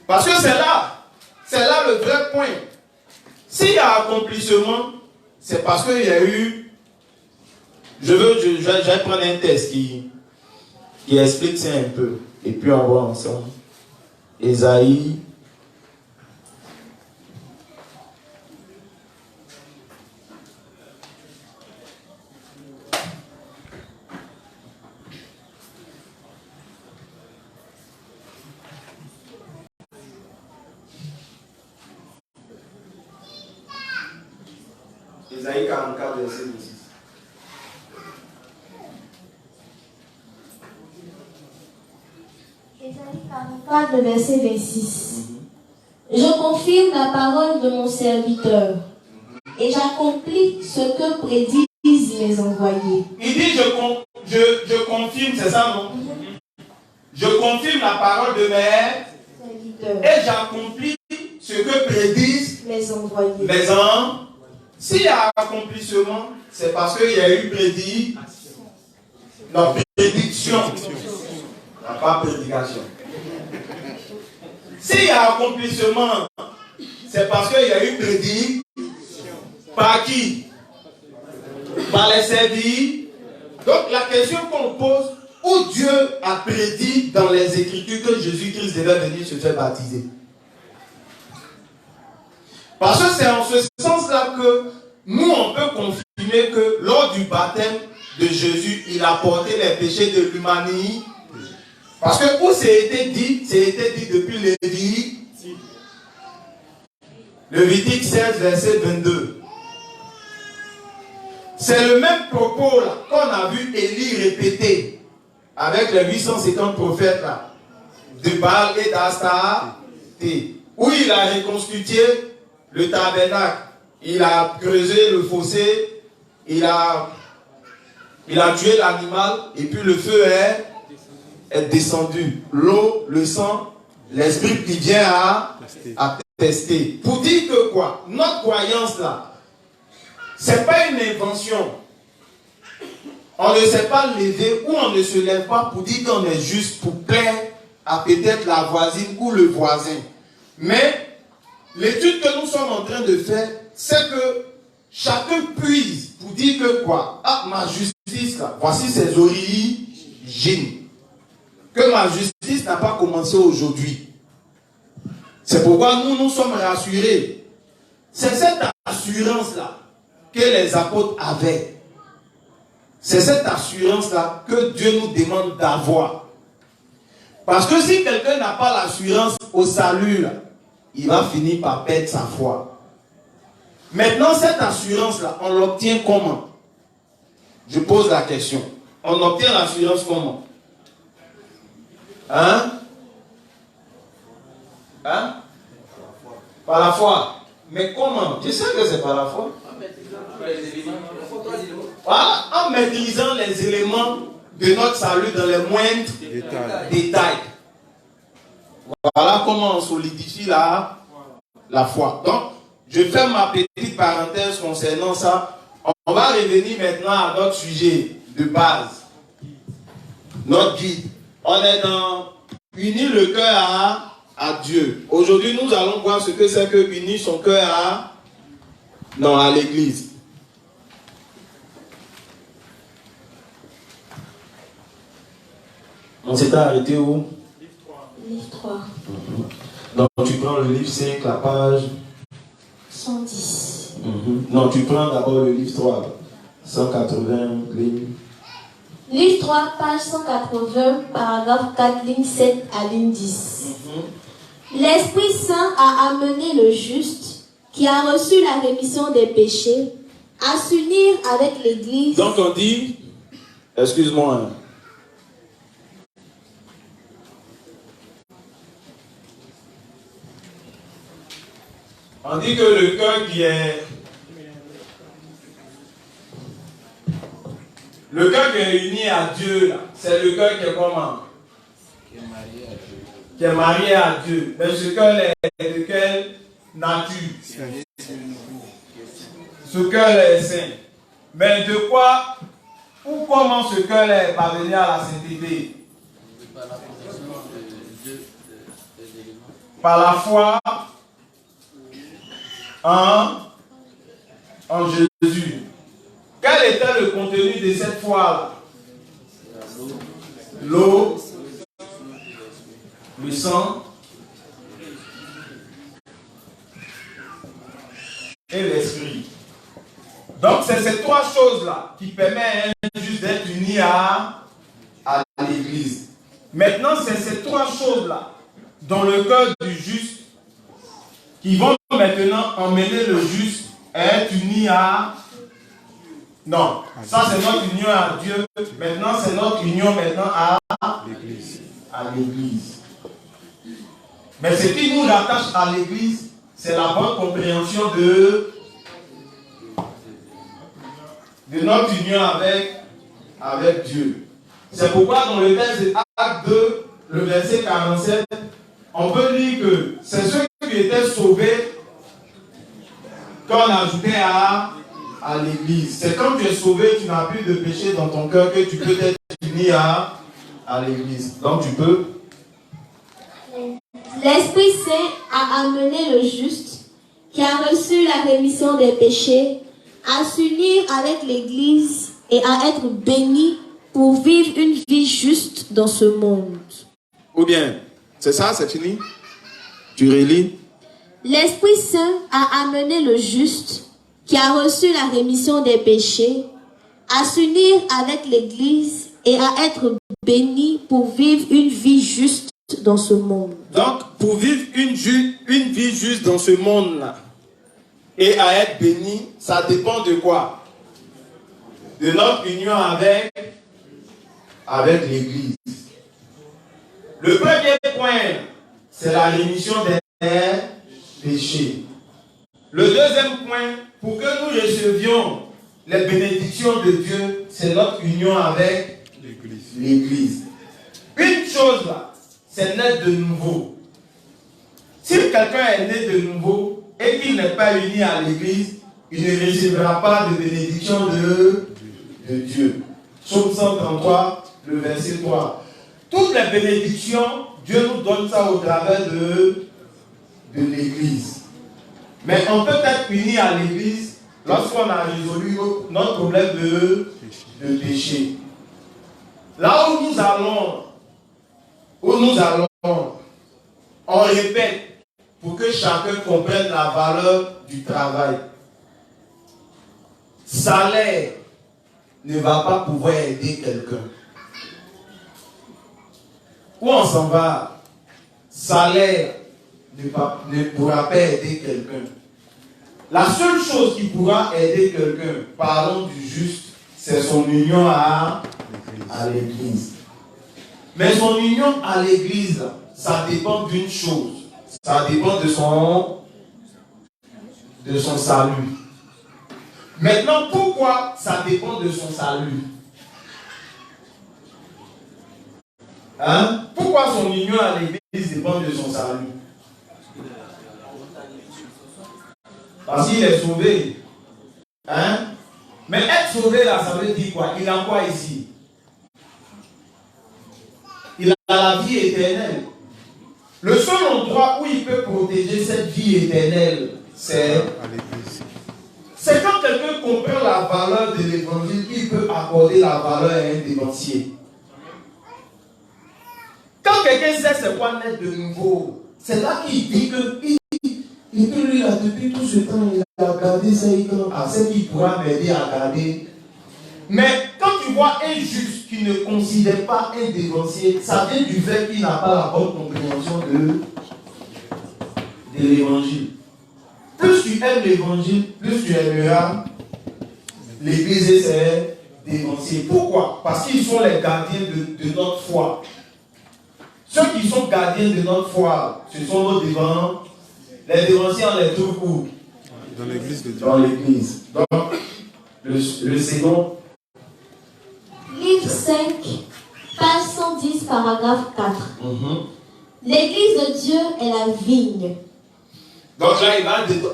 Parce que c'est là le vrai point. S'il y a accomplissement, c'est parce qu'il y a eu... Je vais prendre un texte qui explique ça un peu. Et puis on voit ensemble. Ésaïe. Ésaïe 44, verset 26. Ésaïe 44, verset 26. Je confirme la parole de mon serviteur et j'accomplis ce que prédisent mes envoyés. Il dit je confirme, c'est ça non? Je confirme la parole de mes serviteurs et j'accomplis ce que prédisent mes envoyés. Mes envoyés. S'il y a accomplissement, c'est parce qu'il y a eu prédiction. Non, prédiction. Pas prédication. S'il y a accomplissement, c'est parce qu'il y a eu prédiction. Par qui? Par les serviteurs. Donc la question qu'on pose, où Dieu a prédit dans les Écritures que Jésus-Christ devait venir se faire baptiser? Parce que c'est en ce sens-là que nous, on peut confirmer que lors du baptême de Jésus, il a porté les péchés de l'humanité. Parce que où c'est été dit depuis Lévitique 16, verset 22. C'est le même propos là qu'on a vu Élie répéter avec les 850 prophètes là, de Baal et d'Astarté, où il a reconstitué le tabernacle, il a creusé le fossé, il a tué l'animal et puis le feu est descendu. L'eau, le sang, l'esprit qui vient à tester. Pour dire que quoi? Notre croyance là, c'est pas une invention. On ne s'est pas levé ou on ne se lève pas pour dire qu'on est juste pour plaire à peut-être la voisine ou le voisin. Mais l'étude que nous sommes en train de faire, c'est que chacun puise pour dire que quoi? Ah, ma justice, là, voici ses origines. Que ma justice n'a pas commencé aujourd'hui. C'est pourquoi nous sommes rassurés. C'est cette assurance-là que les apôtres avaient. C'est cette assurance-là que Dieu nous demande d'avoir. Parce que si quelqu'un n'a pas l'assurance au salut, là, il va finir par perdre sa foi. Maintenant, cette assurance-là, on l'obtient comment? Je pose la question. On obtient l'assurance comment? Hein? Hein? Par la foi. Mais comment? Tu sais que c'est par la foi. Voilà, en maîtrisant les éléments de notre salut dans les moindres détails. Voilà comment on solidifie la foi. Donc, je fais ma petite parenthèse concernant ça. On va revenir maintenant à notre sujet de base. Notre guide. On est dans unir le cœur à Dieu. Aujourd'hui, nous allons voir ce que c'est que unir son cœur à l'église. On s'était arrêté où? Livre 3. Donc tu prends le livre 5, la page 110. Non, tu prends d'abord le livre 3, 180 lignes. Livre 3, page 180, paragraphe 4, ligne 7 à ligne 10. L'Esprit Saint a amené le juste, qui a reçu la rémission des péchés, à s'unir avec l'Église. Donc on dit, excuse-moi, on dit que le cœur qui est uni à Dieu, c'est le cœur qui est comment? Qui est marié à Dieu. Qui est marié à Dieu. Mais ce cœur est de quelle nature? Ce cœur est saint. Mais de quoi ou comment ce cœur est parvenu à la sainteté? Par la possession des éléments. Par la foi en Jésus. Quel était le contenu de cette foi-là? L'eau, le sang et l'esprit. Donc c'est ces trois choses-là qui permettent juste d'être unis à l'église. Maintenant, c'est ces trois choses-là dans le cœur du juste qui vont maintenant emmener le juste à être uni à... Non, ça c'est notre union à Dieu. Maintenant, c'est notre union maintenant à l'église. Mais ce qui nous rattache à l'église, c'est la bonne compréhension de notre union avec Dieu. C'est pourquoi dans le texte de Actes 2, le verset 47, on peut lire que c'est ceux qui étaient sauvés qu'on ajoutait à l'église. C'est quand tu es sauvé, tu n'as plus de péché dans ton cœur que tu peux être uni à l'église. Donc tu peux. L'Esprit Saint a amené le juste, qui a reçu la rémission des péchés, à s'unir avec l'Église et à être béni pour vivre une vie juste dans ce monde. Ou bien, c'est ça, c'est fini? Tu relis? L'Esprit Saint a amené le juste, qui a reçu la rémission des péchés, à s'unir avec l'Église et à être béni pour vivre une vie juste dans ce monde. Donc, pour vivre une vie juste dans ce monde-là et à être béni, ça dépend de quoi? De notre union avec l'Église. Le premier point, c'est la rémission des péchés. Le deuxième point, pour que nous recevions les bénédictions de Dieu, c'est notre union avec l'Église. Une chose là, c'est naître de nouveau. Si quelqu'un est né de nouveau et qu'il n'est pas uni à l'Église, il ne recevra pas de bénédiction de Dieu. Psaume 133, le verset 3. Toutes les bénédictions, Dieu nous donne ça au travers de l'Église. Mais on peut être uni à l'Église lorsqu'on a résolu notre problème de péché. Là où nous allons, on répète pour que chacun comprenne la valeur du travail. Salaire ne va pas pouvoir aider quelqu'un. Où on s'en va? Salaire ne pourra pas aider quelqu'un. La seule chose qui pourra aider quelqu'un, parlons du juste, c'est son union à l'Église. Mais son union à l'église, ça dépend d'une chose. Ça dépend de son salut. Maintenant, pourquoi ça dépend de son salut? Hein? Pourquoi son union à l'église dépend de son salut? Parce qu'il est sauvé. Hein? Mais être sauvé là, ça veut dire quoi? Il a quoi ici? Il a la vie éternelle. Le seul endroit où il peut protéger cette vie éternelle, c'est à l'église. C'est quand quelqu'un comprend la valeur de l'évangile qu'il peut accorder la valeur à un dévancier. Quand quelqu'un sait c'est quoi naître de nouveau, c'est là qu'il dit que lui là, depuis tout ce temps, il a gardé ça, c'est qu'il pourra m'aider à garder. Mais quand tu vois un juste qui ne considère pas un dévancier, ça vient du fait qu'il n'a pas la bonne compréhension de l'évangile. Plus tu aimes l'évangile, plus tu aimeras l'église et ses dévanciers. Pourquoi? Parce qu'ils sont les gardiens de notre foi. Ceux qui sont gardiens de notre foi, ce sont nos dévanciers. Les dévanciers, on les trouve où? Dans l'église de Dieu. Dans l'église. Donc, le second. Livre 5, page 110, paragraphe 4. L'église de Dieu est la vigne. Donc là,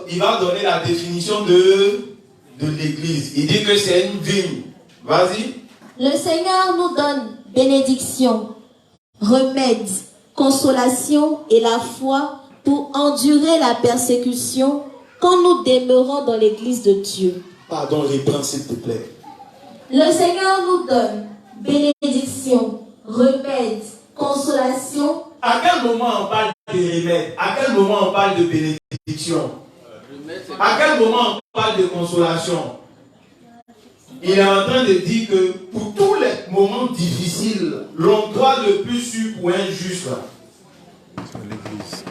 il va donner la définition de l'église. Il dit que c'est une vigne. Vas-y. Le Seigneur nous donne bénédiction, remède, consolation et la foi pour endurer la persécution quand nous demeurons dans l'église de Dieu. Pardon, reprends s'il te plaît. Le Seigneur nous donne bénédiction, remède, consolation. À quel moment on parle de remède? À quel moment on parle de bénédiction? À quel moment on parle de consolation? Il est en train de dire que pour tous les moments difficiles, l'endroit le plus sûr pour un juste, c'est l'église.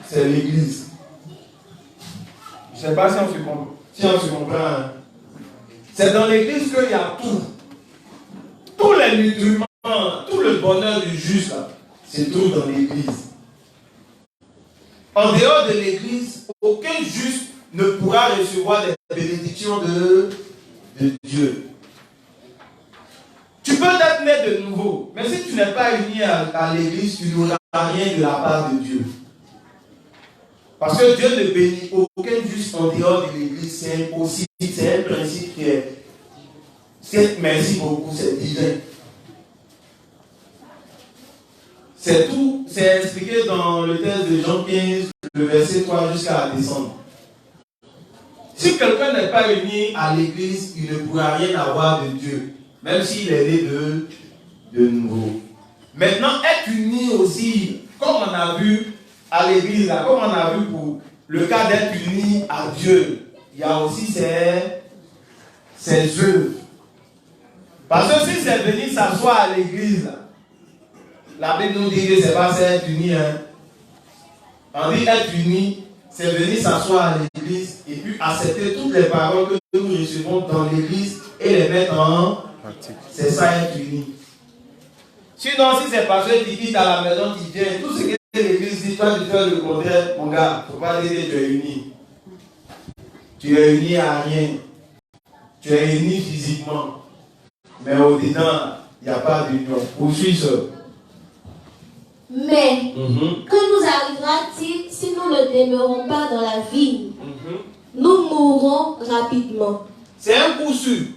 C'est l'église. Je ne sais pas si on se comprend. C'est dans l'église qu'il y a tout. Tous les nutriments, tout le bonheur du juste, c'est tout dans l'église. En dehors de l'église, aucun juste ne pourra recevoir les bénédictions de Dieu. Tu peux être né de nouveau, mais si tu n'es pas uni à l'église, tu n'auras rien de la part de Dieu. Parce que Dieu ne bénit aucun juste en dehors de l'église. C'est impossible. C'est un principe qui est... Merci beaucoup, c'est divin. C'est tout. C'est expliqué dans le texte de Jean 15, le verset 3 jusqu'à descendre. Si quelqu'un n'est pas uni à l'église, il ne pourra rien avoir de Dieu. Même s'il est né de nouveau. Maintenant, être uni aussi, comme on a vu à l'église, comme on a vu pour le cas d'être uni à Dieu, il y a aussi ses œuvres. Parce que si c'est venir s'asseoir à l'église, la Bible nous dit que ce n'est pas être uni. On dit être uni, c'est venir s'asseoir à l'église et puis accepter toutes les paroles que nous recevons dans l'église et les mettre en pratique. C'est ça être uni. Sinon, si c'est parce que tu quittes à la maison, tu viens, tout ce que l'église dit, toi tu fais le contraire, mon gars, il ne faut pas dire que tu es uni. Tu es uni à rien. Tu es uni physiquement. Mais au-dedans, il n'y a pas d'union. Poursuis ça. Mais, que nous arrivera-t-il si nous ne demeurons pas dans la vie? Nous mourrons rapidement. C'est un coup sûr.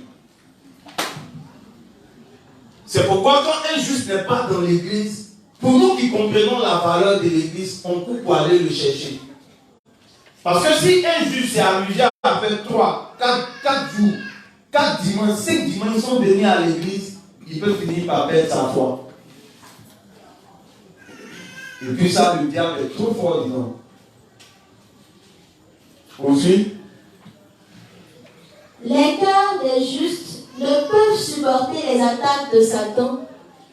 C'est pourquoi quand un juste n'est pas dans l'église, pour nous qui comprenons la valeur de l'église, on court pour aller le chercher. Parce que si un juste s'est amusé à faire 3, 4 jours, 4 dimanches, 5 dimanches, ils sont venus à l'église, il peut finir par perdre sa foi. Et puis ça, le diable est trop fort, disons. Ensuite, les cœurs des justes ne peuvent supporter les attaques de Satan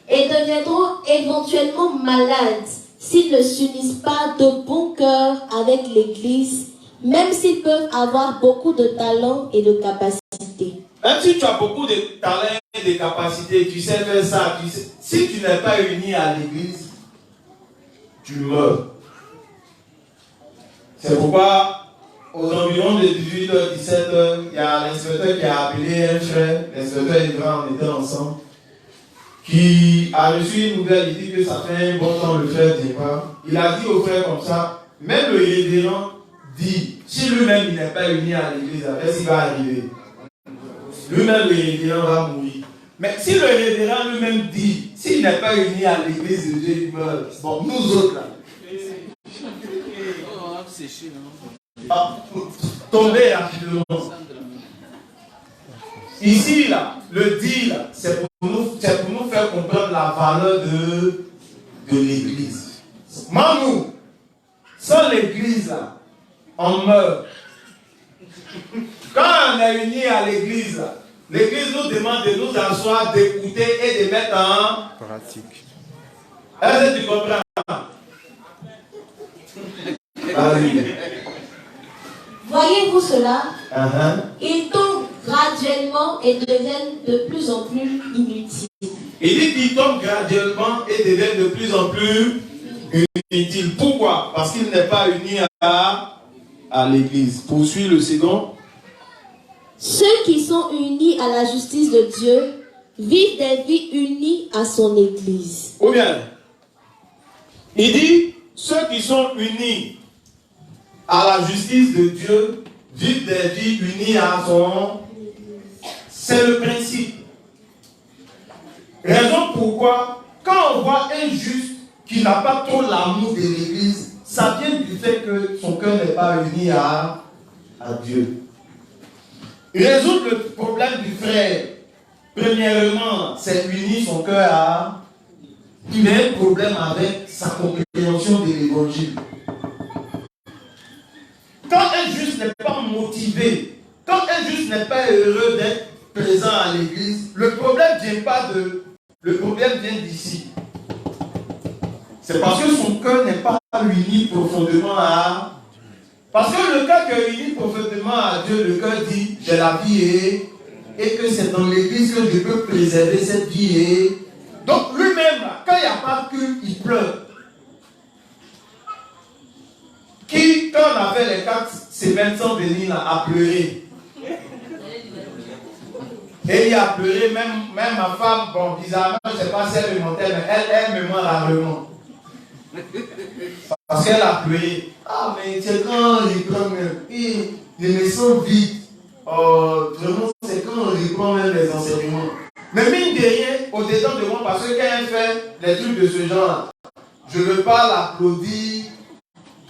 et deviendront éventuellement malades s'ils ne s'unissent pas de bon cœur avec l'Église, même s'ils peuvent avoir beaucoup de talent et de capacité. Même si tu as beaucoup de talent et des capacités, tu sais faire ça, si tu n'es pas uni à l'église, tu meurs. C'est pourquoi, aux environs de 18h, 17h, il y a l'inspecteur qui a appelé un frère, l'inspecteur et le grand, on était ensemble, qui a reçu une nouvelle, il dit que ça fait un bon temps le frère ne vient pas. Il a dit au frère comme ça, même le révérend dit, si lui-même il n'est pas uni à l'église, qu'est-ce qui va arriver? Lui-même le révérend va mourir. Mais si le révérend lui-même dit, s'il n'est pas uni à l'église de Dieu, il meurt. Bon, nous autres là. Tomber rapidement. Ici là, le deal, c'est pour nous faire comprendre la valeur de l'église. Maman, sans l'église là, on meurt. Quand on est unis à l'église, l'église nous demande de nous asseoir, d'écouter et de mettre en pratique. Est-ce que tu comprends? Voyez-vous cela? Ils tombent graduellement et deviennent de plus en plus inutiles. Il dit qu'ils tombent graduellement et deviennent de plus en plus inutiles. Pourquoi? Parce qu'il n'est pas uni à l'église. Poursuis le second. Ceux qui sont unis à la justice de Dieu vivent des vies unies à son église. Ou bien, il dit, ceux qui sont unis à la justice de Dieu vivent des vies unies à son... C'est le principe. Raison pourquoi, quand on voit un juste qui n'a pas trop l'amour de l'église, ça vient du fait que son cœur n'est pas uni à Dieu. Résoudre le problème du frère, premièrement, c'est unir son cœur à... Il a un problème avec sa compréhension de l'évangile. Quand un juste n'est pas motivé, quand un juste n'est pas heureux d'être présent à l'église, le problème vient pas de... Le problème vient d'ici. C'est parce que son cœur n'est pas uni profondément à... Parce que le cœur qui est uni profondément à Dieu, le cœur dit, j'ai la vie et que c'est dans l'église que je peux préserver cette vie. Donc lui-même, quand il n'y a pas de culte, il pleure. Qui, quand on a fait les 4 semaines sans venir, a pleuré. Et il a pleuré, même ma femme, bon, bizarrement, je ne sais pas si elle me mentait, mais elle me ment rarement. Parce qu'elle a pleuré. Ah, mais c'est quand on reprend même. Et je me sens vide. Vraiment, c'est quand on reprend même les enseignements. Mais mine de rien, au-dedans de moi, parce que quand elle fait les trucs de ce genre, je ne veux pas l'applaudir.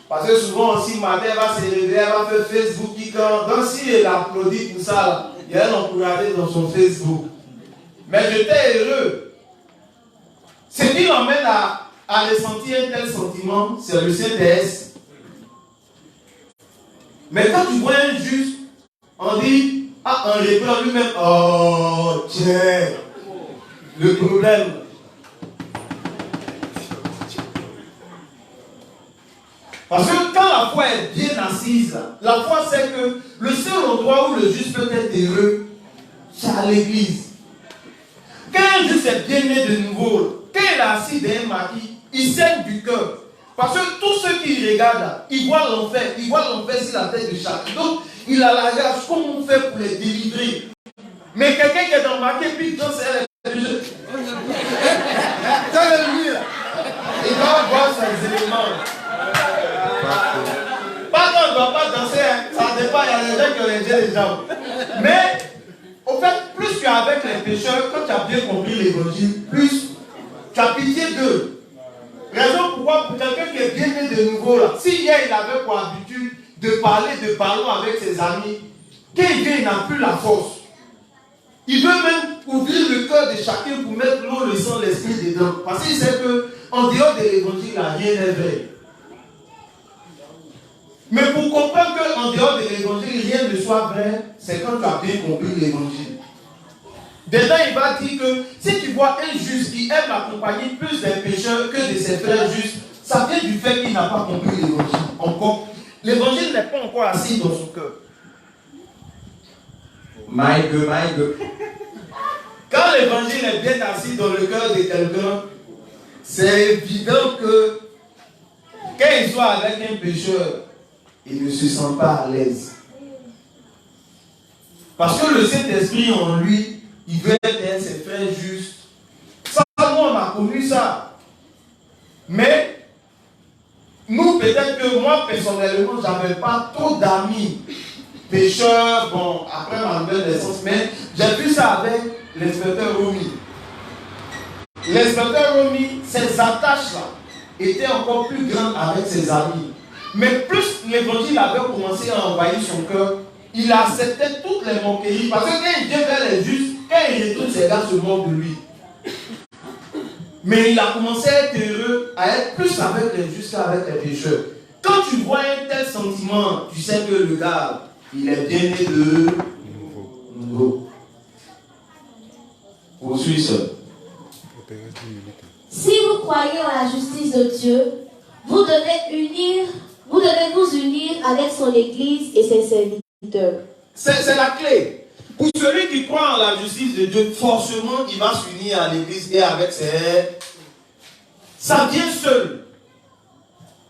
Parce que souvent aussi, matin, elle va se réveiller, elle va faire Facebook qui compte. Donc si elle applaudit pour ça, là, il y a l'encourager dans son Facebook. Mais j'étais heureux. Ce qui l'emmène à ressentir un tel sentiment, c'est le Saint-Esprit. Mais quand tu vois un juste, on dit, ah, on reprend lui-même, oh, tiens, le problème. Parce que quand la foi est bien assise, la foi c'est que le seul endroit où le juste peut être heureux, c'est à l'église. Quand un juste est bien né de nouveau, quand il est assis dans un maquis, il saigne du cœur. Parce que tous ceux qui regardent, ils voient l'enfer sur la tête de chacun. Donc, il a la rage, comment on fait pour les délivrer? Mais quelqu'un qui est dans le maquis, puis dans ses il va voir ses éléments. Pas qu'on ne doit pas danser, hein. Ça dépend, il y a des gens qui ont les jambes. Mais, au fait, plus qu'avec les pécheurs, quand tu as bien compris l'évangile, plus tu as pitié d'eux. Raison pourquoi, pour quelqu'un qui est bien né de nouveau, là, si hier il avait pour habitude de parler de ballon avec ses amis, quand il vient, il n'a plus la force. Il veut même ouvrir le cœur de chacun pour mettre l'eau, le sang, l'esprit dedans. Parce qu'il sait qu'en dehors de l'évangile, rien n'est vrai. Mais pour comprendre qu'en dehors de l'évangile, rien ne soit vrai, c'est quand tu as bien compris l'évangile. Dedans, il va dire que si tu vois un juste qui aime accompagner plus des pécheurs que de ses frères justes, ça vient du fait qu'il n'a pas compris l'évangile. Encore, l'évangile n'est pas encore assis dans son cœur. My God. Quand l'évangile est bien assis dans le cœur de quelqu'un, c'est évident que quand il soit avec un pécheur, il ne se sent pas à l'aise. Parce que le Saint-Esprit en lui, il veut être ses frères justes. Ça, moi, on a connu ça. Mais, nous, peut-être que moi, personnellement, je n'avais pas trop d'amis pécheurs, bon, après ma nouvelle naissance, mais j'ai vu ça avec l'inspecteur Romy. L'inspecteur Romy, ses attaches-là, étaient encore plus grandes avec ses amis. Mais plus l'évangile avait commencé à envahir son cœur, il acceptait toutes les moqueries. Parce que quand il vient vers les justes, quand il retourne, ses gars se moquent de lui. Mais il a commencé à être heureux, à être plus avec les justes qu'avec les pécheurs. Quand tu vois un tel sentiment, tu sais que le gars, il est bien né de nouveau. Poursuis ça. Si vous croyez en la justice de Dieu, vous devez vous unir avec son Église et ses serviteurs. C'est la clé. Pour celui qui croit en la justice de Dieu, forcément, il va s'unir à l'Église et avec ses... Ça vient seul.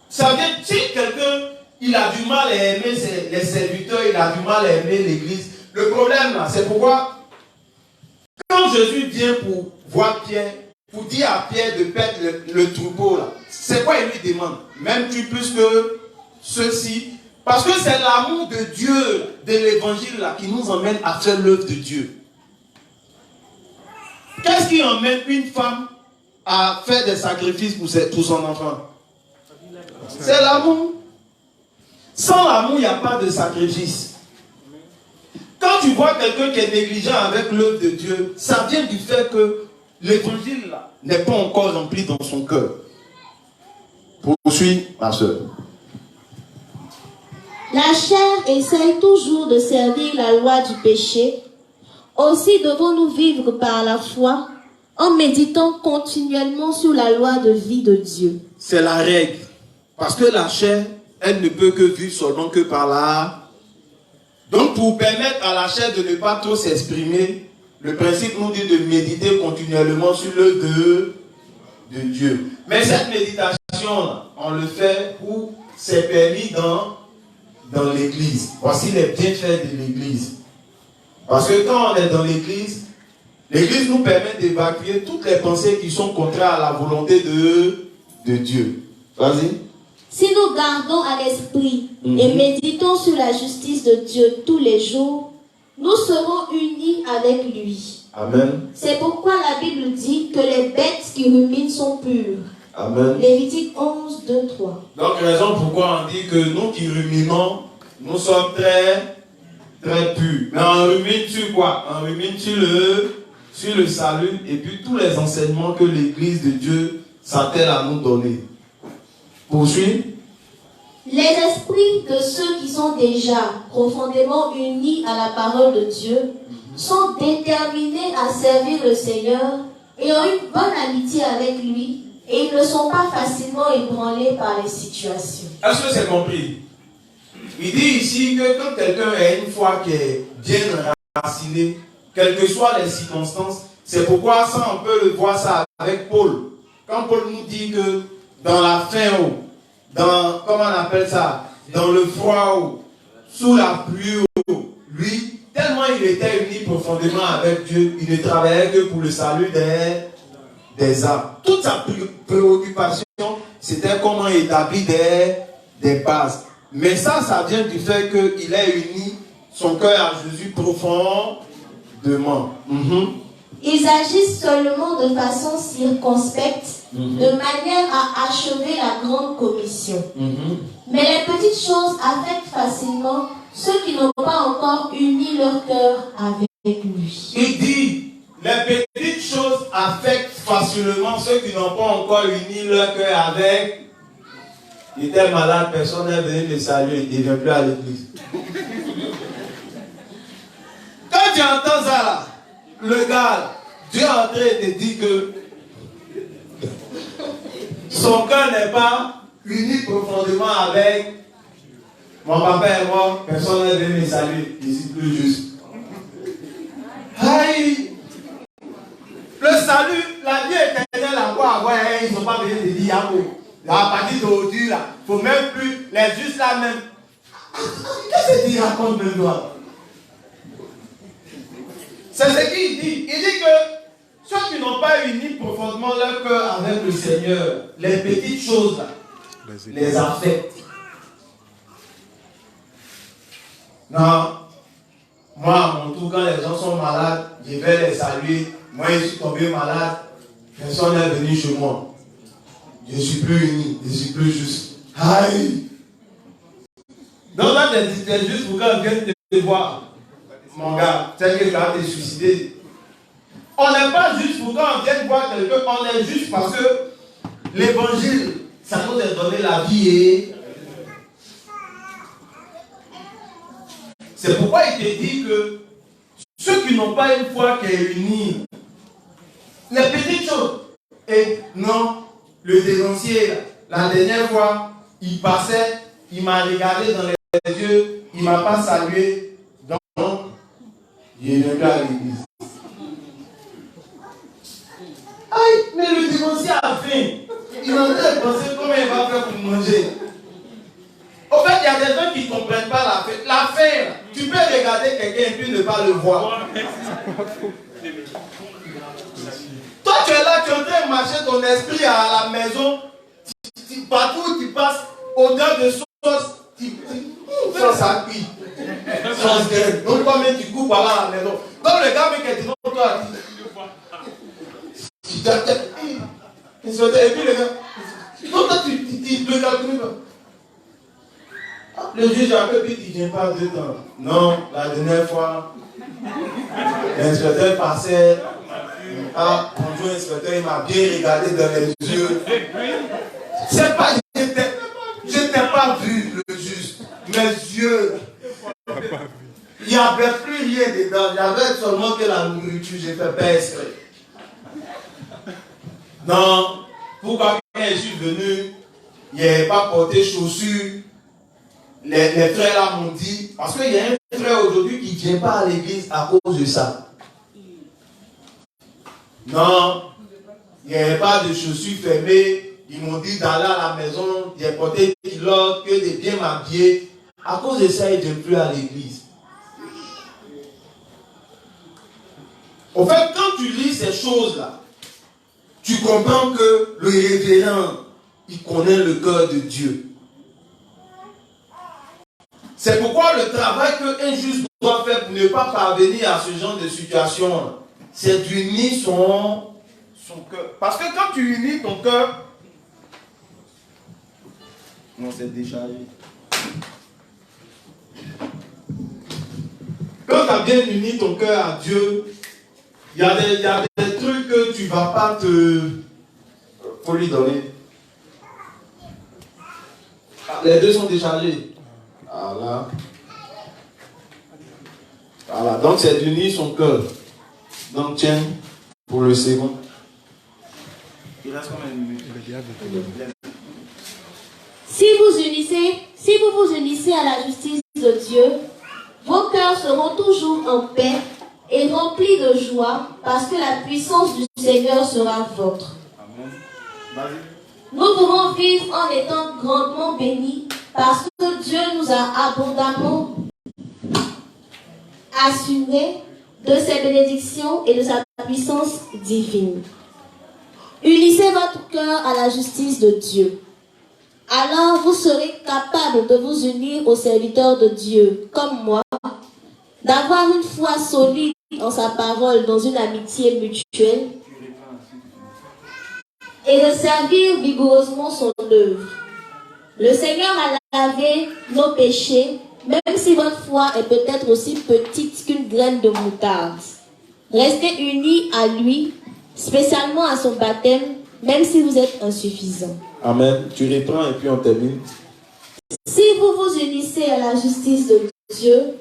Ça vient... Si quelqu'un, il a du mal à aimer les serviteurs, il a du mal à aimer l'Église, le problème là, c'est pourquoi quand Jésus vient pour voir Pierre, pour dire à Pierre de perdre le troupeau là, c'est quoi il lui demande? M'aimes-tu plus que ceux-ci? Parce que c'est l'amour de Dieu, de l'évangile là, qui nous emmène à faire l'œuvre de Dieu. Qu'est-ce qui emmène une femme à faire des sacrifices pour son enfant? C'est l'amour. Sans l'amour, il n'y a pas de sacrifice. Quand tu vois quelqu'un qui est négligent avec l'œuvre de Dieu, ça vient du fait que l'évangile là n'est pas encore rempli dans son cœur. Poursuis, ma soeur. La chair essaye toujours de servir la loi du péché. Aussi devons-nous vivre par la foi en méditant continuellement sur la loi de vie de Dieu. C'est la règle. Parce que la chair, elle ne peut que vivre seulement que par là. Donc pour permettre à la chair de ne pas trop s'exprimer, le principe nous dit de méditer continuellement sur l'œuvre de Dieu. Mais cette méditation, on le fait où c'est permis dans l'église. Voici les bienfaits de l'église. Parce que quand on est dans l'église nous permet d'évacuer toutes les pensées qui sont contraires à la volonté de Dieu. Vas-y. Si nous gardons à l'esprit et méditons sur la justice de Dieu tous les jours, nous serons unis avec lui. Amen. C'est pourquoi la Bible dit que les bêtes qui ruminent sont pures. Amen. Lévitique 11, 2, 3. Donc, raison pourquoi on dit que nous qui ruminons, nous sommes très, très purs. Mais on rumine sur quoi? On rumine sur le salut et puis tous les enseignements que l'Église de Dieu s'attelle à nous donner. Poursuis. Les esprits de ceux qui sont déjà profondément unis à la parole de Dieu sont déterminés à servir le Seigneur et ont une bonne amitié avec lui. Et ils ne sont pas facilement ébranlés par les situations. Est-ce que c'est compris? Il dit ici que quand quelqu'un a une foi qui est bien enracinée, quelles que soient les circonstances, c'est pourquoi ça, on peut le voir ça avec Paul. Quand Paul nous dit que dans la faim, comment on appelle ça? Dans le froid, sous la pluie, lui, tellement il était uni profondément avec Dieu, il ne travaillait que pour le salut des âmes. Toute sa préoccupation, c'était comment établir des bases. Mais ça vient du fait qu'il a uni son cœur à Jésus profondément. Ils agissent seulement de façon circonspecte, de manière à achever la grande commission. Mais les petites choses affectent facilement ceux qui n'ont pas encore uni leur cœur avec lui. Il dit, les petites choses affectent facilement ceux qui n'ont pas encore uni leur cœur avec. Il était malade, personne n'est venu le saluer, il ne vient plus à l'église. Quand tu entends ça là, le gars, Dieu est en train de te dire que son cœur n'est pas uni profondément avec mon papa et moi, personne n'est venu me saluer, je suis plus juste. Aïe! salut, la vie éternelle à quoi? Ouais, ils n'ont pas besoin de dire Yahoo. Là, à partir d'aujourd'hui, là, il ne faut même plus les justes là même. Qu'est-ce qu'il raconte même toi? C'est ce qu'il dit. Il dit que ceux qui n'ont pas uni profondément leur cœur avec le Seigneur, les petites choses là, les affectent. Non. Moi, à mon tour, quand les gens sont malades, je vais les saluer. Moi, je suis tombé malade. Personne n'est venu chez moi. Je ne suis plus uni, je ne suis plus juste. Aïe! Donc là, c'est juste pour qu'on vienne te voir. Mon gars, c'est que tu as été suicidé. On n'est pas juste pour qu'on vienne voir quelqu'un, on est juste parce que l'évangile, ça nous a donné la vie et... C'est pourquoi il te dit que ceux qui n'ont pas une foi qui est unie, les petites choses, et non, le dénoncier, la dernière fois, il passait, il m'a regardé dans les yeux, il ne m'a pas salué, donc, il n'est pas à l'église. Aïe, mais le dénoncier a faim. Il est en train de penser comment il va faire pour manger. En fait, il y a des gens qui ne comprennent pas la faim. La faim, tu peux regarder quelqu'un et puis ne pas le voir. Toi, tu es là, tu es en train de marcher ton esprit à la maison. Partout où tu passes, odeur de sauce, ça cuit. Donc, toi-même, tu cours par là à la maison. Comme le gars qui dit non, toi, et puis le gars, non, toi, tu le calcules pas. Le juge a fait, puis il ne vient pas 2 temps. Non, la dernière fois, l'inspecteur passait. Ah, bonjour inspecteur, il m'a bien regardé dans les yeux. C'est pas, je n'étais pas vu le juge. Mes yeux. Il n'y avait plus rien dedans. Il y avait seulement que la nourriture. J'ai fait pas exprès. Non. Pourquoi quand je suis venu, il n'avait pas porté chaussures. Les frères là m'ont dit, parce qu'il y a un frère aujourd'hui qui ne vient pas à l'église à cause de ça. Non, il n'y avait pas de chaussures fermées. Ils m'ont dit d'aller à la maison, j'ai porté des culottes, que de bien m'habiller. À cause de ça, ils ne viennent plus à l'église. Au fait, quand tu lis ces choses-là, tu comprends que le révérend, il connaît le cœur de Dieu. C'est pourquoi le travail qu'un juste doit faire pour ne pas parvenir à ce genre de situation, c'est d'unir son cœur. Parce que quand tu unis ton cœur, non, c'est déchargé. Quand tu as bien uni ton cœur à Dieu, il y a des trucs que tu ne vas pas te... faut lui donner. Les deux sont déchargés. Voilà. Voilà. Donc c'est d'unir son cœur. Donc tiens, pour le second. Il reste combien de minutes? Si vous vous unissez à la justice de Dieu, vos cœurs seront toujours en paix et remplis de joie parce que la puissance du Seigneur sera vôtre. Amen. Vas-y. Nous pourrons vivre en étant grandement bénis parce que Dieu nous a abondamment assurés de ses bénédictions et de sa puissance divine. Unissez votre cœur à la justice de Dieu. Alors vous serez capable de vous unir aux serviteurs de Dieu, comme moi, d'avoir une foi solide en sa parole dans une amitié mutuelle et de servir vigoureusement son œuvre. Le Seigneur a lavé nos péchés, même si votre foi est peut-être aussi petite qu'une graine de moutarde. Restez unis à lui, spécialement à son baptême, même si vous êtes insuffisant. Amen. Tu reprends et puis on termine. Si vous vous unissez à la justice de Dieu,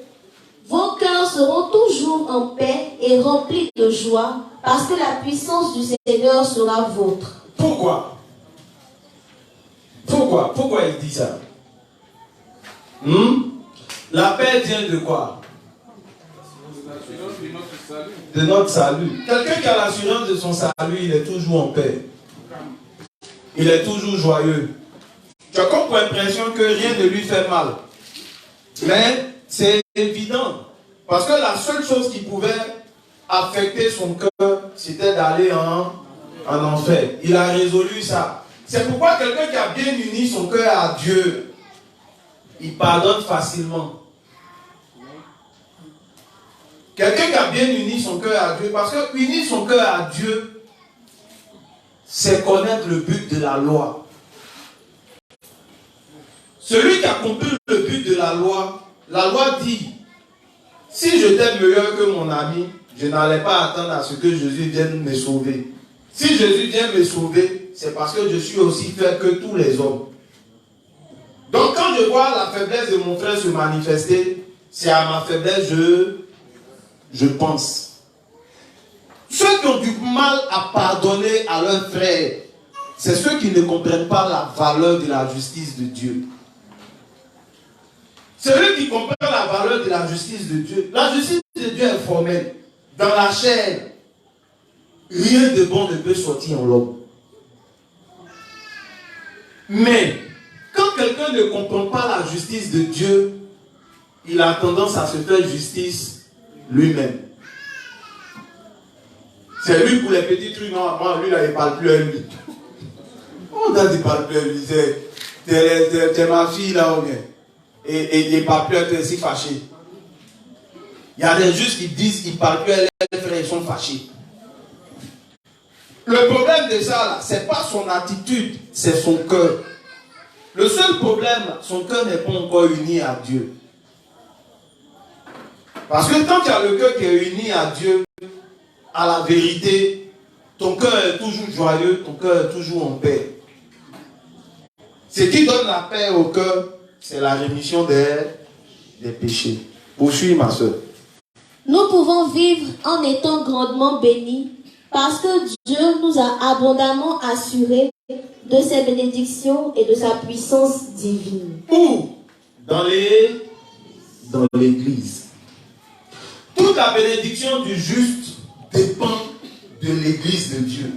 vos cœurs seront toujours en paix et remplis de joie, parce que la puissance du Seigneur sera vôtre. Pourquoi il dit ça? La paix vient de quoi? de notre salut. Quelqu'un qui a l'assurance de son salut, il est toujours en paix. Il est toujours joyeux. Tu as comme l'impression que rien ne lui fait mal. Mais c'est évident. Parce que la seule chose qui pouvait affecter son cœur, c'était d'aller en enfer. Il a résolu ça. C'est pourquoi quelqu'un qui a bien uni son cœur à Dieu, il pardonne facilement. Quelqu'un qui a bien uni son cœur à Dieu, parce que unir son cœur à Dieu, c'est connaître le but de la loi. Celui qui a compris le but de la loi dit, si je t'aime meilleur que mon ami, je n'allais pas attendre à ce que Jésus vienne me sauver. Si Jésus vient me sauver, c'est parce que je suis aussi fait que tous les hommes. Donc quand je vois la faiblesse de mon frère se manifester, c'est à ma faiblesse je pense. Ceux qui ont du mal à pardonner à leurs frères, c'est ceux qui ne comprennent pas la valeur de la justice de Dieu. Celui qui comprend la valeur de la justice de Dieu, la justice de Dieu est formelle. Dans la chair, rien de bon ne peut sortir en l'homme. Mais, quand quelqu'un ne comprend pas la justice de Dieu, il a tendance à se faire justice lui-même. C'est lui pour les petits trucs, non, moi, lui, là, il ne parle plus à lui. Oh, là, il ne parle plus à lui. C'est ma fille, là, ou bien. Et il ne parle plus à toi, c'est fâché. Il y a des justes qui disent qu'ils ne parlent plus à leurs frères, ils sont fâchés. Le problème de ça, là, ce n'est pas son attitude, c'est son cœur. Le seul problème, son cœur n'est pas encore uni à Dieu. Parce que quand tu as le cœur qui est uni à Dieu, à la vérité, ton cœur est toujours joyeux, ton cœur est toujours en paix. Ce qui donne la paix au cœur, c'est la rémission des péchés. Poursuis, ma soeur. Nous pouvons vivre en étant grandement bénis parce que Dieu nous a abondamment assurés de ses bénédictions et de sa puissance divine. Où? Dans l'église. Toute la bénédiction du juste dépend de l'église de Dieu.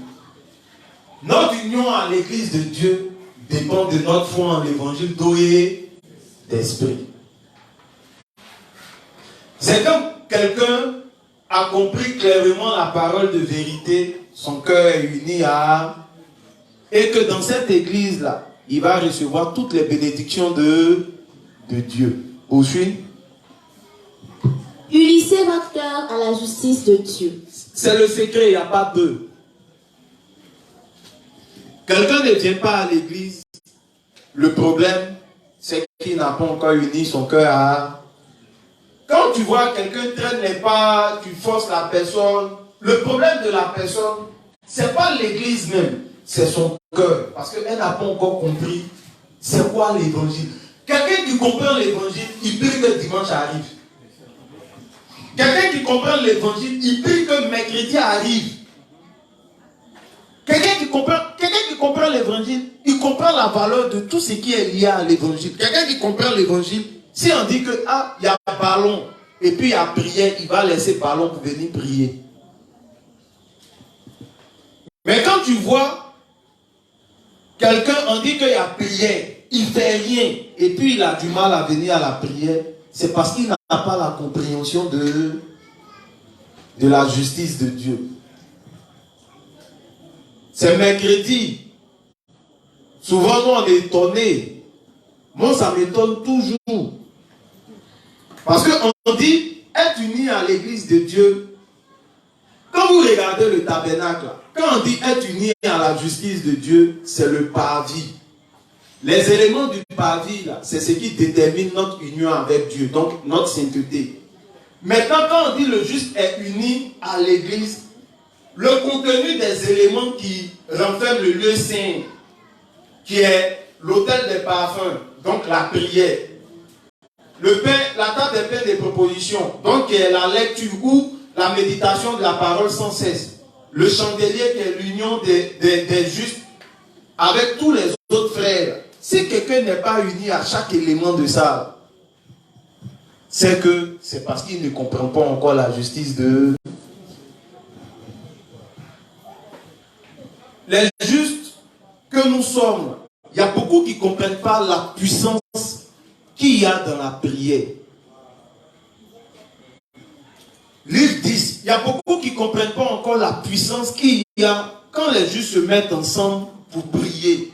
Notre union à l'église de Dieu dépend de notre foi en l'évangile d'eau et d'esprit. C'est comme quelqu'un a compris clairement la parole de vérité, son cœur est uni à... Et que dans cette église-là, il va recevoir toutes les bénédictions de Dieu. Poursuis. Unissez votre cœur à la justice de Dieu. C'est le secret, il n'y a pas deux. Quelqu'un ne vient pas à l'église, le problème, c'est qu'il n'a pas encore uni son cœur à... Quand tu vois quelqu'un traîne les pas, tu forces la personne, le problème de la personne, ce n'est pas l'église même, c'est son cœur. Parce qu'elle n'a pas encore compris c'est quoi l'évangile. Quelqu'un qui comprend l'évangile, il prie que dimanche arrive. Quelqu'un qui comprend l'évangile, il prie que mercredi arrive. Quelqu'un qui comprend l'évangile, il comprend la valeur de tout ce qui est lié à l'évangile. Quelqu'un qui comprend l'évangile, si on dit que il y a ballon et puis il y a prière, il va laisser ballon pour venir prier. Mais quand tu vois quelqu'un, on dit qu'il y a prière, il ne fait rien et puis il a du mal à venir à la prière, c'est parce qu'il n'a pas la compréhension de la justice de Dieu. C'est mercredi. Souvent, nous, on est étonnés. Moi, ça m'étonne toujours. Parce qu'on dit, être uni à l'église de Dieu, quand vous regardez le tabernacle, quand on dit être uni à la justice de Dieu, c'est le parvis. Les éléments du parvis, c'est ce qui détermine notre union avec Dieu, donc notre sainteté. Maintenant, quand on dit le juste est uni à l'église, le contenu des éléments qui renferment le lieu saint, qui est l'autel des parfums, donc la prière, le pain, la table des pains des propositions, donc qui est la lecture ou la méditation de la parole sans cesse, le chandelier qui est l'union des justes avec tous les autres frères. Si quelqu'un n'est pas uni à chaque élément de ça, c'est parce qu'il ne comprend pas encore la justice de les justes que nous sommes, il y a beaucoup qui ne comprennent pas la puissance qu'il y a dans la prière. Livre 10, il y a beaucoup qui ne comprennent pas encore la puissance qu'il y a quand les justes se mettent ensemble pour prier.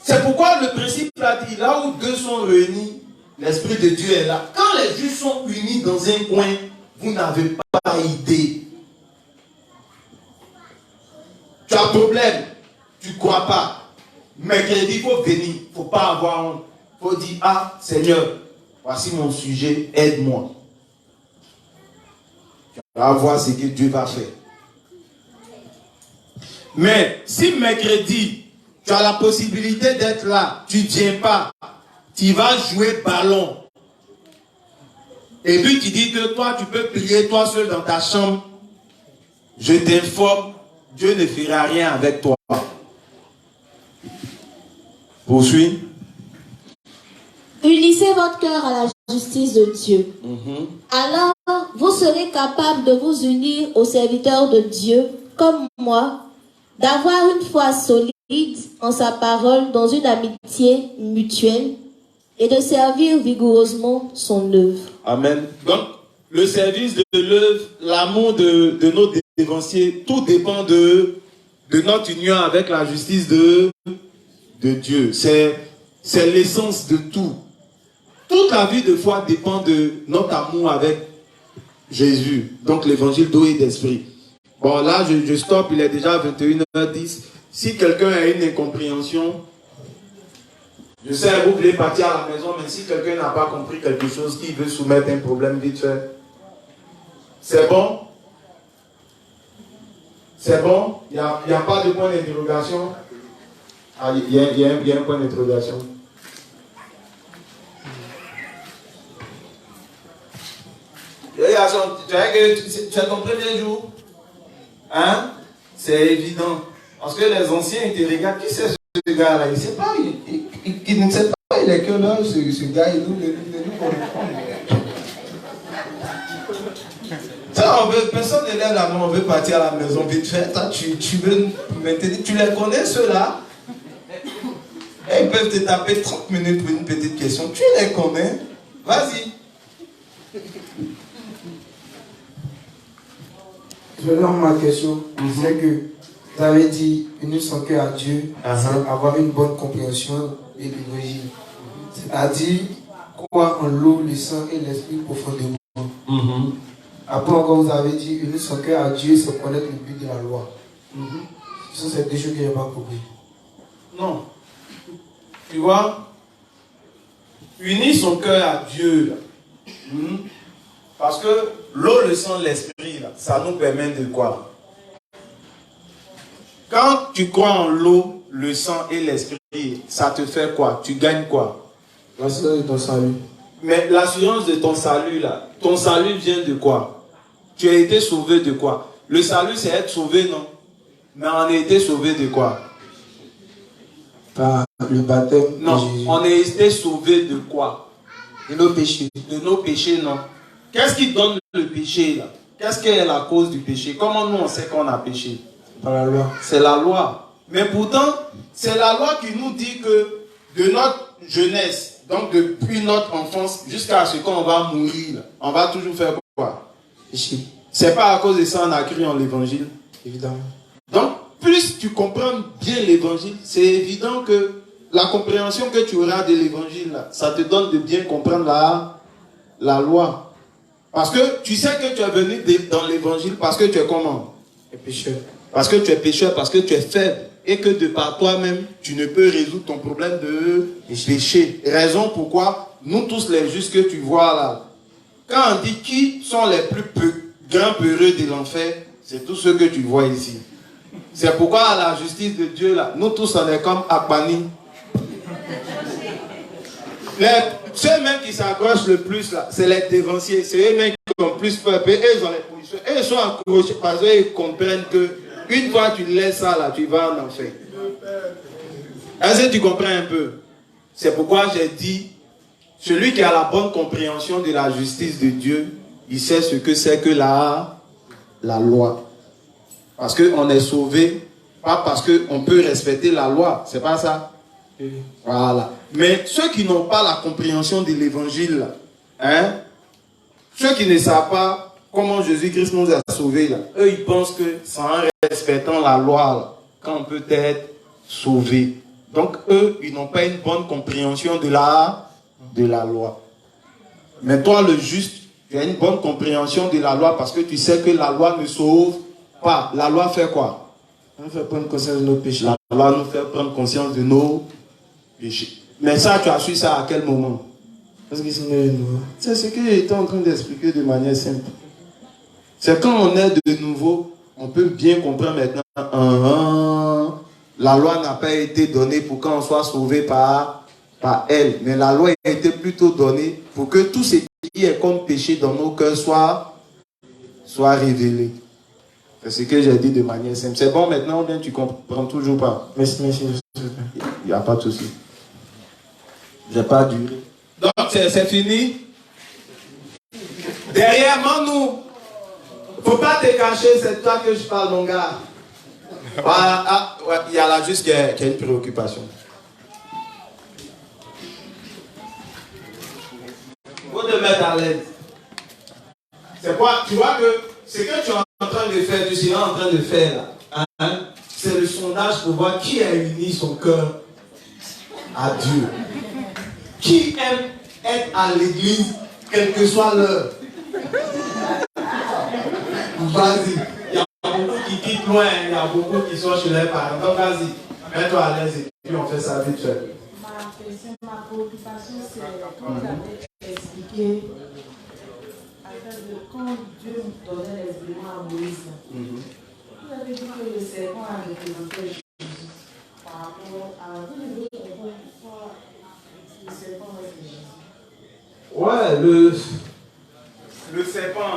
C'est pourquoi le principe a dit, là où deux sont réunis, l'Esprit de Dieu est là. Quand les justes sont unis dans un coin, vous n'avez pas idée. Tu as un problème, tu ne crois pas. Mercredi, il faut venir, il ne faut pas avoir honte. Il faut dire, ah Seigneur, voici mon sujet, aide-moi. Tu vas voir ce que Dieu va faire. Mais si mercredi, tu as la possibilité d'être là, tu ne viens pas, tu vas jouer ballon. Et puis tu dis que toi, tu peux prier toi seul dans ta chambre. Je t'informe, Dieu ne fera rien avec toi. Poursuis. Unissez votre cœur à la justice de Dieu. Alors, vous serez capable de vous unir aux serviteurs de Dieu, comme moi, d'avoir une foi solide en sa parole dans une amitié mutuelle et de servir vigoureusement son œuvre. Amen. Donc, le service de l'œuvre, l'amour de nos dévanciers, tout dépend de notre union avec la justice de Dieu. C'est l'essence de tout. Toute la vie de foi dépend de notre amour avec Jésus. Donc l'évangile d'eau et d'esprit. Bon, là, je stoppe, il est déjà 21h10. Si quelqu'un a une incompréhension, je sais, vous voulez partir à la maison, mais si quelqu'un n'a pas compris quelque chose, qui veut soumettre un problème vite fait, c'est bon? C'est bon? Il n'y a pas de point d'interrogation? Ah, il y a un point d'interrogation. Tu as ton premier jour? Hein? C'est évident. Parce que les anciens, ils te regardent. Qui c'est ce gars-là? Il ne sait pas. Il ne sait pas. Il est que là, ce gars, il nous personne ne lève la main, on veut partir à la maison vite fait. Toi, tu veux maintenir. Tu les connais, ceux-là? Et ils peuvent te taper 30 minutes pour une petite question. Tu les connais? Vas-y. Je lance ma question. C'est que vous avez dit unir son cœur à Dieu, c'est avoir une bonne compréhension de l'évangile. C'est-à-dire croire en l'eau, le sang et l'esprit profondément. Après encore, vous avez dit unir son cœur à Dieu, c'est connaître le but de la loi. Ce sont ces deux choses que je n'ai pas compris. Non. Tu vois, unir son cœur à Dieu, là. Parce que l'eau, le sang, l'esprit, là, ça nous permet de quoi? Quand tu crois en l'eau, le sang et l'esprit, ça te fait quoi? Tu gagnes quoi? L'assurance de ton salut. Mais l'assurance de ton salut, là, ton salut vient de quoi? Tu as été sauvé de quoi? Le salut, c'est être sauvé, non? Mais on a été sauvé de quoi? Par le baptême. Non, on a été sauvé de quoi? De nos péchés. De nos péchés, non. Qu'est-ce qui donne le péché, là? Qu'est-ce qui est la cause du péché? Comment nous, on sait qu'on a péché? Par la loi. C'est la loi. Mais pourtant, c'est la loi qui nous dit que de notre jeunesse, donc depuis notre enfance, jusqu'à ce qu'on va mourir, là, on va toujours faire quoi? Péché. C'est pas à cause de ça qu'on a cru en l'évangile. Évidemment. Donc, plus tu comprends bien l'évangile, c'est évident que la compréhension que tu auras de l'évangile, là, ça te donne de bien comprendre la loi. Parce que tu sais que tu es venu dans l'évangile parce que tu es comment? Pécheur. Parce que tu es pécheur, parce que tu es faible. Et que de par toi-même, tu ne peux résoudre ton problème de péché. Raison pourquoi nous tous les justes que tu vois là, quand on dit qui sont les plus grands peureux de l'enfer, c'est tous ceux que tu vois ici. C'est pourquoi à la justice de Dieu là, nous tous on est comme Akbani. Ceux-mêmes qui s'accrochent le plus là, c'est les dévanciers. C'est eux-mêmes qui ont plus peur. Et eux, ils ont les positions. Et ils sont accrochés parce qu'ils comprennent que une fois que tu laisses ça là, tu vas en enfer. Est-ce que tu comprends un peu? C'est pourquoi j'ai dit, celui qui a la bonne compréhension de la justice de Dieu, il sait ce que c'est que la loi. Parce qu'on est sauvé, pas parce qu'on peut respecter la loi. C'est pas ça. Voilà. Mais ceux qui n'ont pas la compréhension de l'évangile, hein, ceux qui ne savent pas comment Jésus-Christ nous a sauvés, là, eux, ils pensent que c'est en respectant la loi là, qu'on peut être sauvé. Donc, eux, ils n'ont pas une bonne compréhension de la loi. Mais toi, le juste, tu as une bonne compréhension de la loi parce que tu sais que la loi ne sauve pas. La loi fait quoi? Elle nous fait prendre conscience de nos péchés. La loi nous fait prendre conscience de nos péchés. Mais ça, tu as su ça à quel moment? Parce qu'ils sont nouveaux. C'est ce que j'étais en train d'expliquer de manière simple. C'est quand on est de nouveau, on peut bien comprendre maintenant. La loi n'a pas été donnée pour qu'on soit sauvé par elle. Mais la loi a été plutôt donnée pour que tout ce qui est comme péché dans nos cœurs soit révélé. C'est ce que j'ai dit de manière simple. C'est bon maintenant ou bien tu comprends toujours pas? Merci. Il n'y a pas de souci. Je n'ai pas duré. Donc c'est fini. Derrière nous, faut pas te cacher, c'est toi que je parle, mon gars. Voilà, ouais, il y a là juste qu'il y a une préoccupation. Faut te mettre à l'aise. C'est quoi? Tu vois que ce que tu es en train de faire, tu seras en train de faire là, hein, c'est le sondage pour voir qui a uni son cœur à Dieu. Qui aime être à l'église, quelle que soit l'heure. Vas-y. Il y a beaucoup qui quittent loin, il y a beaucoup qui sont chez les parents. Donc vas-y, mets-toi à l'aise et puis on fait ça vite fait. Ma préoccupation, c'est quand vous avez expliqué quand Dieu nous donnait les éléments à Moïse. Vous avez dit que le serpent a représenté Jésus. Par rapport à vous, je veux comprendre pourquoi le serpent est Jésus. Ouais, le serpent.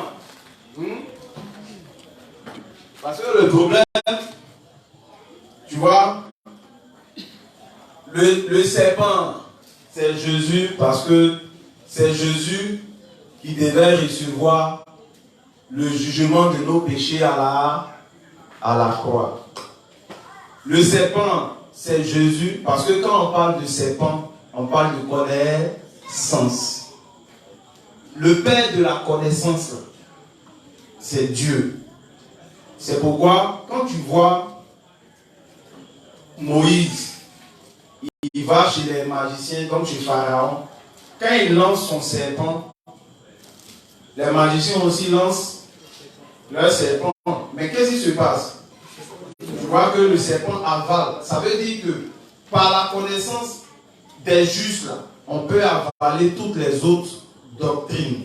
Parce que le problème, tu vois, le serpent, c'est Jésus parce que c'est Jésus qui devait recevoir le jugement de nos péchés à la croix. Le serpent, c'est Jésus parce que quand on parle de serpent, on parle de connaissance. Le père de la connaissance, c'est Dieu. C'est pourquoi, quand tu vois Moïse, il va chez les magiciens, donc chez Pharaon, quand il lance son serpent, les magiciens aussi lancent leur serpent. Mais qu'est-ce qui se passe? Tu vois que le serpent avale. Ça veut dire que par la connaissance des justes, là, on peut avaler toutes les autres doctrines.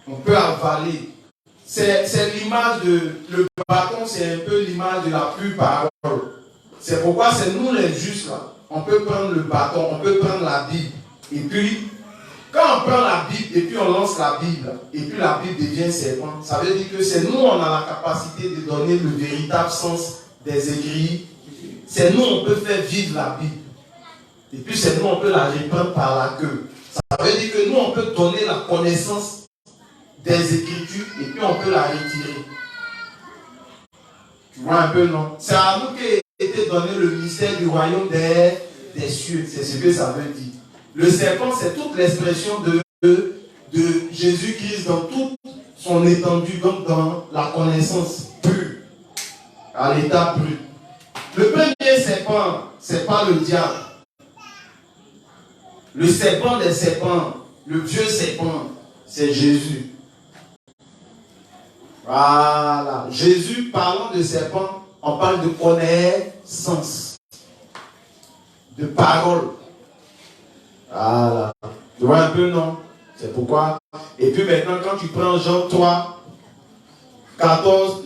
On peut avaler. C'est l'image de... Le bâton, c'est un peu l'image de la pure parole. C'est pourquoi c'est nous les justes, là. On peut prendre le bâton, on peut prendre la Bible. Et puis, quand on prend la Bible et puis on lance la Bible, et puis la Bible devient serpent, ça veut dire que c'est nous, on a la capacité de donner le véritable sens des écrits. C'est nous, on peut faire vivre la Bible. Et puis c'est nous, on peut la reprendre par la queue. Ça veut dire que nous, on peut donner la connaissance des Écritures et puis on peut la retirer. Tu vois un peu, non? C'est à nous qu'a été donné le mystère du royaume des cieux. C'est ce que ça veut dire. Le serpent, c'est toute l'expression de Jésus-Christ dans toute son étendue, donc dans la connaissance pure, à l'état brut. Le premier serpent, c'est pas le diable. Le serpent des serpents, le vieux serpent, c'est Jésus. Voilà. Jésus, parlant de serpent, on parle de connaissance, de parole. Voilà. Tu vois un peu, non? C'est pourquoi. Et puis maintenant, quand tu prends Jean 3, 14,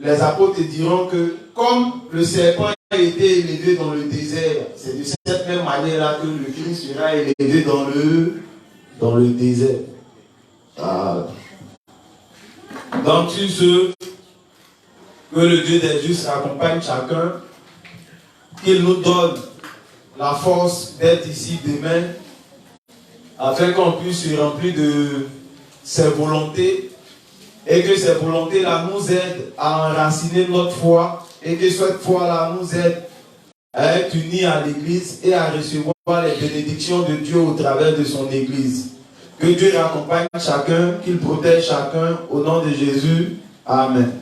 les apôtres te diront que comme le serpent a été élevé dans le désert, c'est de cette même manière-là que le Christ sera élevé dans le désert. Voilà. Donc tu sais que le Dieu des justes accompagne chacun, qu'il nous donne la force d'être ici demain, afin qu'on puisse se remplir de ses volontés et que cette volonté-là nous aide à enraciner notre foi et que cette foi-là nous aide à être unis à l'Église et à recevoir les bénédictions de Dieu au travers de son Église. Que Dieu accompagne chacun, qu'il protège chacun au nom de Jésus. Amen.